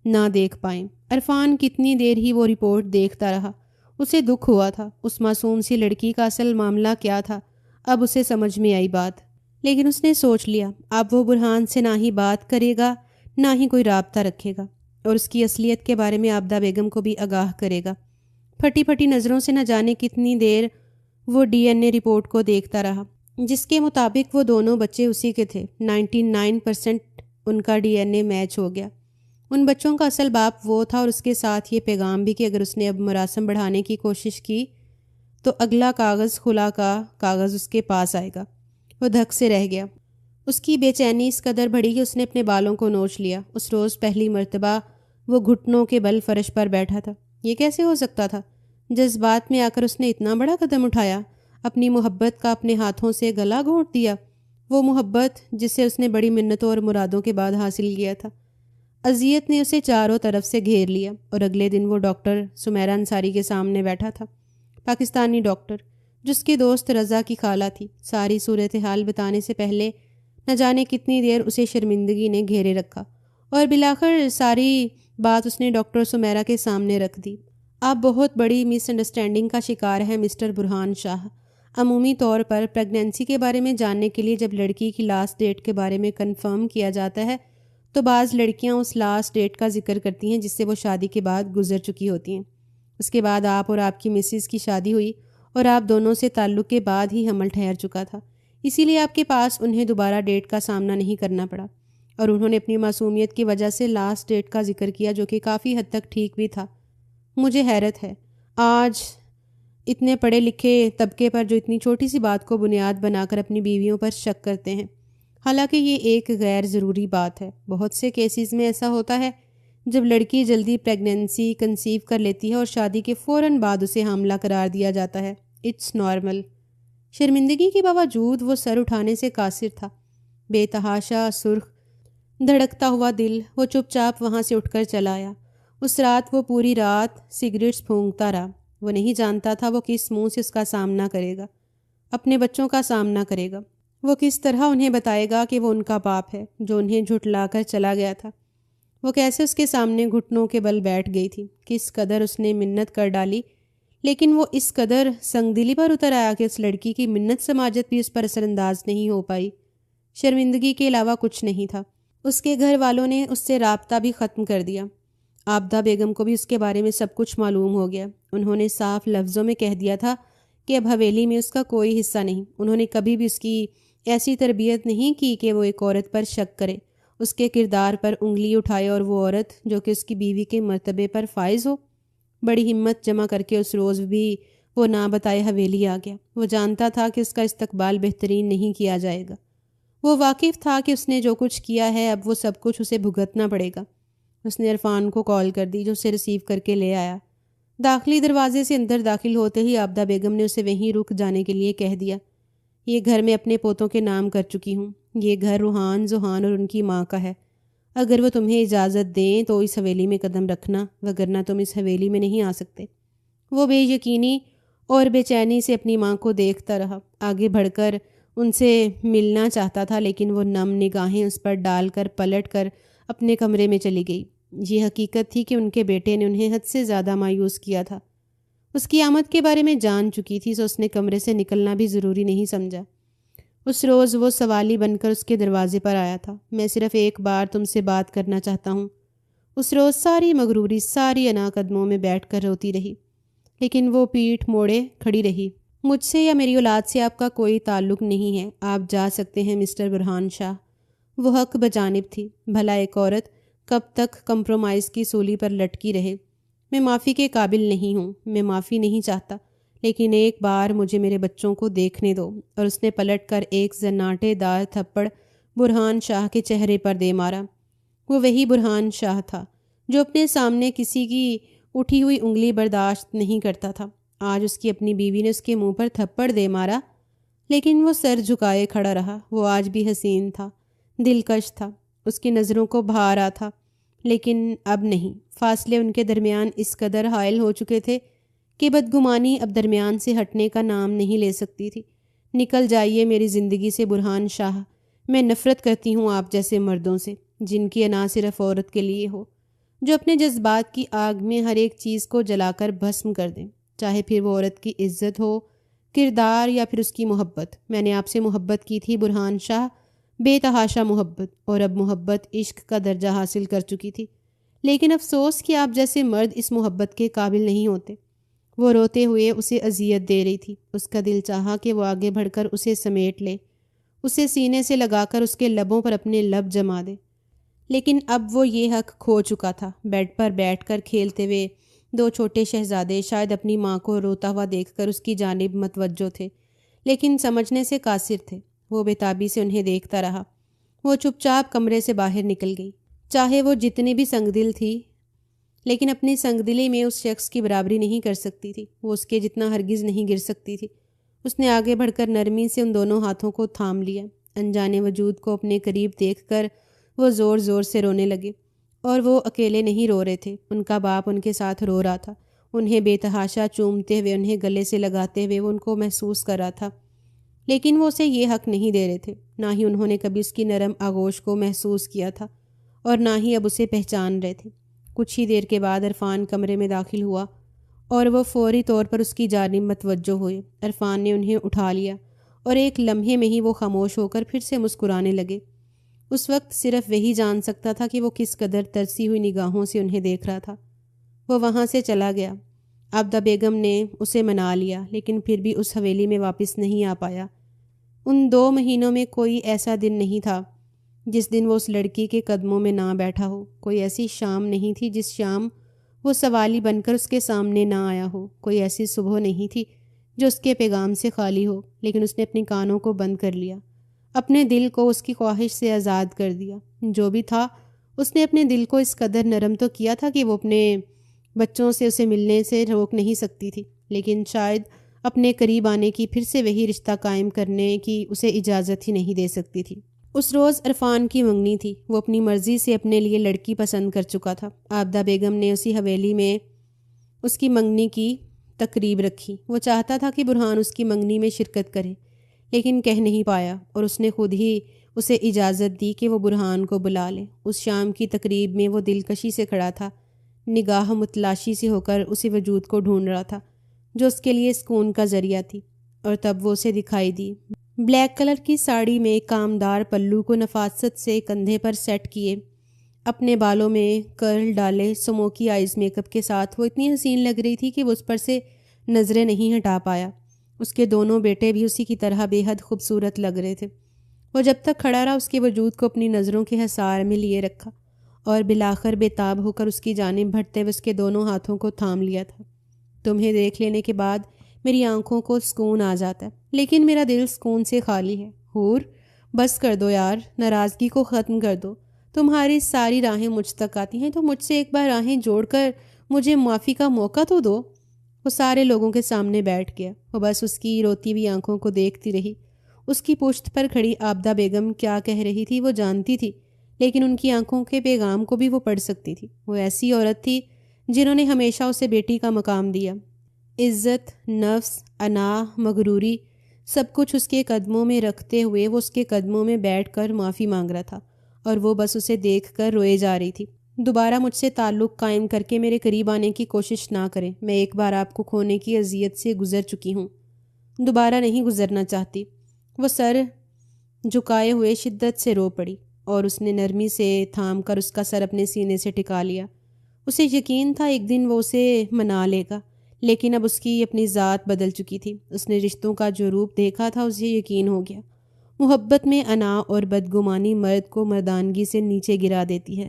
نہ دیکھ پائیں۔ عرفان کتنی دیر ہی وہ رپورٹ دیکھتا رہا۔ اسے دکھ ہوا تھا۔ اس معصوم سی لڑکی کا اصل معاملہ کیا تھا، اب اسے سمجھ میں آئی بات۔ لیکن اس نے سوچ لیا اب وہ برہان سے نہ ہی بات کرے گا، نہ ہی کوئی رابطہ رکھے گا، اور اس کی اصلیت کے بارے میں عابدہ بیگم کو بھی آگاہ کرے گا۔ پھٹی پھٹی نظروں سے نہ جانے کتنی دیر وہ DNA رپورٹ کو دیکھتا رہا، جس کے مطابق وہ دونوں بچے اسی کے تھے۔ 99% ان کا DNA میچ ہو گیا۔ ان بچوں کا اصل باپ وہ تھا، اور اس کے ساتھ یہ پیغام بھی کہ اگر اس نے اب مراسم بڑھانے کی کوشش کی تو اگلا کاغذ خلا کا کاغذ اس کے پاس آئے گا۔ وہ دھک سے رہ گیا۔ اس کی بے چینی اس قدر بڑھی کہ اس نے اپنے بالوں کو نوچ لیا۔ اس روز پہلی مرتبہ وہ گھٹنوں کے بل فرش پر بیٹھا تھا۔ یہ کیسے ہو سکتا تھا؟ جذبات میں آ کر اس نے اتنا بڑا قدم اٹھایا، اپنی محبت کا اپنے ہاتھوں سے گلا گھونٹ دیا، وہ محبت جسے اس نے بڑی منتوں اور مرادوں کے بعد حاصل کیا تھا۔ اذیت نے اسے چاروں طرف سے گھیر لیا، اور اگلے دن وہ ڈاکٹر سمیرہ انصاری کے سامنے بیٹھا تھا، پاکستانی ڈاکٹر جس کی دوست رضا کی خالہ تھی۔ ساری صورتحال بتانے سے پہلے نہ جانے کتنی دیر اسے شرمندگی نے گھیرے رکھا، اور بالآخر ساری بات اس نے ڈاکٹر سمیرہ کے سامنے رکھ دی۔ آپ بہت بڑی مس انڈرسٹینڈنگ کا شکار ہیں مسٹر برہان شاہ۔ عمومی طور پر پریگنینسی کے بارے میں جاننے کے لیے جب لڑکی کی لاسٹ ڈیٹ کے بارے میں کنفرم کیا جاتا ہے تو بعض لڑکیاں اس لاسٹ ڈیٹ کا ذکر کرتی ہیں جس سے وہ شادی کے بعد گزر چکی ہوتی ہیں۔ اس کے بعد آپ اور آپ کی مسز کی شادی ہوئی، اور آپ دونوں سے تعلق کے بعد ہی حمل ٹھہر چکا تھا، اسی لیے آپ کے پاس انہیں دوبارہ ڈیٹ کا سامنا نہیں کرنا پڑا، اور انہوں نے اپنی معصومیت کی وجہ سے لاسٹ ڈیٹ کا ذکر کیا، جو کہ کافی حد تک ٹھیک بھی تھا۔ مجھے حیرت ہے آج اتنے پڑھے لکھے طبقے پر جو اتنی چھوٹی سی بات کو بنیاد بنا کر اپنی بیویوں پر شک کرتے ہیں، حالانکہ یہ ایک غیر ضروری بات ہے۔ بہت سے کیسز میں ایسا ہوتا ہے جب لڑکی جلدی پریگنینسی کنسیو کر لیتی ہے اور شادی کے فوراً بعد اسے حاملہ قرار دیا جاتا ہے۔ It's normal. شرمندگی کے باوجود وہ سر اٹھانے سے قاصر تھا۔ بے تحاشا سرخ دھڑکتا ہوا دل، وہ چپ چاپ وہاں سے اٹھ کر چلا آیا۔ اس رات وہ پوری رات سگریٹس پھونکتا رہا۔ وہ نہیں جانتا تھا وہ کس منہ سے اس کا سامنا کرے گا، اپنے بچوں کا سامنا کرے گا۔ وہ کس طرح انہیں بتائے گا کہ وہ ان کا باپ ہے جو انہیں جھٹلا کر چلا گیا تھا۔ وہ کیسے اس کے سامنے گھٹنوں کے بل بیٹھ گئی تھی، کس قدر اس نے منت کر ڈالی، لیکن وہ اس قدر سنگ دلی پر اتر آیا کہ اس لڑکی کی منت سماجت بھی اس پر اثر انداز نہیں ہو پائی۔ شرمندگی کے علاوہ کچھ نہیں تھا۔ اس کے گھر والوں نے اس سے رابطہ بھی ختم کر دیا۔ آبدہ بیگم کو بھی اس کے بارے میں سب کچھ معلوم ہو گیا۔ انہوں نے صاف لفظوں میں کہہ دیا تھا کہ اب حویلی میں اس کا کوئی حصہ نہیں۔ انہوں نے کبھی بھی اس کی ایسی تربیت نہیں کی کہ وہ ایک عورت پر شک کرے، اس کے کردار پر انگلی اٹھائے، اور وہ عورت جو کہ اس کی بیوی کے مرتبے پر فائز ہو۔ بڑی ہمت جمع کر کے اس روز بھی وہ نہ بتائے حویلی آ گیا۔ وہ جانتا تھا کہ اس کا استقبال بہترین نہیں کیا جائے گا۔ وہ واقف تھا کہ اس نے جو کچھ کیا ہے اب وہ سب کچھ اسے بھگتنا پڑے گا۔ اس نے عرفان کو کال کر دی جو اسے ریسیو کر کے لے آیا۔ داخلی دروازے سے اندر داخل ہوتے ہی آبدہ بیگم نے اسے وہیں رک جانے کے لیے کہہ دیا، یہ گھر میں اپنے پوتوں کے نام کر چکی ہوں۔ یہ گھر روحان، زحان اور ان کی ماں کا ہے۔ اگر وہ تمہیں اجازت دیں تو اس حویلی میں قدم رکھنا، وگرنہ تم اس حویلی میں نہیں آ سکتے۔ وہ بے یقینی اور بے چینی سے اپنی ماں کو دیکھتا رہا۔ آگے بڑھ کر ان سے ملنا چاہتا تھا لیکن وہ نم نگاہیں اس پر ڈال کر پلٹ کر اپنے کمرے میں چلی گئی۔ یہ حقیقت تھی کہ ان کے بیٹے نے انہیں حد سے زیادہ مایوس کیا تھا۔ اس کی آمد کے بارے میں جان چکی تھی، سو اس نے کمرے سے نکلنا بھی ضروری نہیں سمجھا۔ اس روز وہ سوالی بن کر اس کے دروازے پر آیا تھا۔ میں صرف ایک بار تم سے بات کرنا چاہتا ہوں۔ اس روز ساری مغروری، ساری انا قدموں میں بیٹھ کر روتی رہی، لیکن وہ پیٹھ موڑے کھڑی رہی۔ مجھ سے یا میری اولاد سے آپ کا کوئی تعلق نہیں ہے، آپ جا سکتے ہیں مسٹر برہان شاہ۔ وہ حق بجانب تھی۔ بھلا ایک عورت کب تک کمپرومائز کی سولی پر لٹکی رہے؟ میں معافی کے قابل نہیں ہوں، میں معافی نہیں چاہتا، لیکن ایک بار مجھے میرے بچوں کو دیکھنے دو۔ اور اس نے پلٹ کر ایک زناٹے دار تھپڑ برہان شاہ کے چہرے پر دے مارا۔ وہ وہی برہان شاہ تھا جو اپنے سامنے کسی کی اٹھی ہوئی انگلی برداشت نہیں کرتا تھا۔ آج اس کی اپنی بیوی نے اس کے منہ پر تھپڑ دے مارا، لیکن وہ سر جھکائے کھڑا رہا۔ وہ آج بھی حسین تھا، دلکش تھا، اس کی نظروں کو بھا رہا تھا، لیکن اب نہیں۔ فاصلے ان کے درمیان اس قدر حائل ہو چکے تھے کہ بدگمانی اب درمیان سے ہٹنے کا نام نہیں لے سکتی تھی۔ نکل جائیے میری زندگی سے برہان شاہ، میں نفرت کرتی ہوں آپ جیسے مردوں سے، جن کی انا صرف عورت کے لیے ہو، جو اپنے جذبات کی آگ میں ہر ایک چیز کو جلا کر بھسم کر دیں، چاہے پھر وہ عورت کی عزت ہو، کردار یا پھر اس کی محبت۔ میں نے آپ سے محبت کی تھی برہان شاہ، بے تحاشا محبت، اور اب محبت عشق کا درجہ حاصل کر چکی تھی، لیکن افسوس کہ آپ جیسے مرد اس محبت کے قابل نہیں ہوتے۔ وہ روتے ہوئے اسے اذیت دے رہی تھی۔ اس کا دل چاہا کہ وہ آگے بڑھ کر اسے سمیٹ لے، اسے سینے سے لگا کر اس کے لبوں پر اپنے لب جما دے، لیکن اب وہ یہ حق کھو چکا تھا۔ بیڈ پر بیٹھ کر کھیلتے ہوئے دو چھوٹے شہزادے شاید اپنی ماں کو روتا ہوا دیکھ کر اس کی جانب متوجہ تھے، لیکن سمجھنے سے قاصر تھے۔ وہ بےتابی سے انہیں دیکھتا رہا۔ وہ چپ چاپ کمرے سے باہر نکل گئی۔ چاہے وہ جتنی بھی سنگ دل تھی، لیکن اپنی سنگ دلی میں اس شخص کی برابری نہیں کر سکتی تھی۔ وہ اس کے جتنا ہرگز نہیں گر سکتی تھی۔ اس نے آگے بڑھ کر نرمی سے ان دونوں ہاتھوں کو تھام لیا۔ انجانے وجود کو اپنے قریب دیکھ کر وہ زور زور سے رونے لگے، اور وہ اکیلے نہیں رو رہے تھے، ان کا باپ ان کے ساتھ رو رہا تھا۔ انہیں بے تحاشا چومتے ہوئے، انہیں گلے سے لگاتے ہوئے وہ ان کو محسوس کر رہا تھا، لیکن وہ اسے یہ حق نہیں دے رہے تھے۔ نہ ہی انہوں نے کبھی اس کی نرم آغوش کو محسوس کیا تھا، اور نہ ہی اب اسے پہچان رہے تھے۔ کچھ ہی دیر کے بعد عرفان کمرے میں داخل ہوا، اور وہ فوری طور پر اس کی جانب متوجہ ہوئے۔ عرفان نے انہیں اٹھا لیا، اور ایک لمحے میں ہی وہ خاموش ہو کر پھر سے مسکرانے لگے۔ اس وقت صرف وہی جان سکتا تھا کہ وہ کس قدر ترسی ہوئی نگاہوں سے انہیں دیکھ رہا تھا۔ وہ وہاں سے چلا گیا۔ آبدہ بیگم نے اسے منا لیا، لیکن پھر بھی اس حویلی میں واپس نہیں آ پایا۔ ان 2 مہینوں میں کوئی ایسا دن نہیں تھا جس دن وہ اس لڑکی کے قدموں میں نہ بیٹھا ہو، کوئی ایسی شام نہیں تھی جس شام وہ سوالی بن کر اس کے سامنے نہ آیا ہو، کوئی ایسی صبح نہیں تھی جو اس کے پیغام سے خالی ہو، لیکن اس نے اپنے کانوں کو بند کر لیا، اپنے دل کو اس کی خواہش سے آزاد کر دیا۔ جو بھی تھا، اس نے اپنے دل کو اس قدر نرم تو کیا تھا کہ وہ اپنے بچوں سے اسے ملنے سے روک نہیں سکتی تھی، لیکن شاید اپنے قریب آنے کی، پھر سے وہی رشتہ قائم کرنے کی اسے اجازت ہی نہیں دے سکتی تھی۔ اس روز عرفان کی منگنی تھی۔ وہ اپنی مرضی سے اپنے لیے لڑکی پسند کر چکا تھا۔ آبدہ بیگم نے اسی حویلی میں اس کی منگنی کی تقریب رکھی۔ وہ چاہتا تھا کہ برہان اس کی منگنی میں شرکت کرے، لیکن کہہ نہیں پایا، اور اس نے خود ہی اسے اجازت دی کہ وہ برہان کو بلا لے۔ اس شام کی تقریب میں وہ دلکشی سے کھڑا تھا، نگاہ متلاشی سے ہو کر اسی وجود کو ڈھونڈ رہا تھا جو اس کے لیے سکون کا ذریعہ تھی، اور تب وہ اسے دکھائی دی، بلیک کلر کی ساڑی میں کامدار پلو کو نفاست سے کندھے پر سیٹ کیے، اپنے بالوں میں کرل ڈالے، سموکی آئیز میک اپ کے ساتھ وہ اتنی حسین لگ رہی تھی کہ وہ اس پر سے نظریں نہیں ہٹا پایا۔ اس کے دونوں بیٹے بھی اسی کی طرح بے حد خوبصورت لگ رہے تھے۔ وہ جب تک کھڑا رہا اس کے وجود کو اپنی نظروں کے حصار میں لیے رکھا، اور بالآخر بے تاب ہو کر اس کی جانب بڑھتے ہوئے اس کے دونوں ہاتھوں کو تھام لیا تھا۔ تمہیں دیکھ لینے کے بعد میری آنکھوں کو سکون آ جاتا ہے، لیکن میرا دل سکون سے خالی ہے۔ حور، بس کر دو یار، ناراضگی کو ختم کر دو۔ تمہاری ساری راہیں مجھ تک آتی ہیں تو مجھ سے ایک بار راہیں جوڑ کر مجھے معافی کا موقع تو دو۔ وہ سارے لوگوں کے سامنے بیٹھ گیا۔ وہ بس اس کی روتی ہوئی آنکھوں کو دیکھتی رہی۔ اس کی پشت پر کھڑی عابدہ بیگم کیا کہہ رہی تھی وہ جانتی تھی، لیکن ان کی آنکھوں کے پیغام کو بھی وہ پڑھ سکتی تھی۔ وہ ایسی عورت تھی جنہوں نے ہمیشہ اسے بیٹی کا مقام دیا۔ عزت، نفس، انا، مغروری، سب کچھ اس کے قدموں میں رکھتے ہوئے وہ اس کے قدموں میں بیٹھ کر معافی مانگ رہا تھا، اور وہ بس اسے دیکھ کر روئے جا رہی تھی۔ دوبارہ مجھ سے تعلق قائم کر کے میرے قریب آنے کی کوشش نہ کریں۔ میں ایک بار آپ کو کھونے کی اذیت سے گزر چکی ہوں، دوبارہ نہیں گزرنا چاہتی۔ وہ سر جھکائے ہوئے شدت سے رو پڑی، اور اس نے نرمی سے تھام کر اس کا سر اپنے سینے سے ٹکا لیا۔ اسے یقین تھا ایک دن وہ اسے منا لے گا، لیکن اب اس کی اپنی ذات بدل چکی تھی۔ اس نے رشتوں کا جو روپ دیکھا تھا اسے یقین ہو گیا۔ محبت میں انا اور بدگمانی مرد کو مردانگی سے نیچے گرا دیتی ہے۔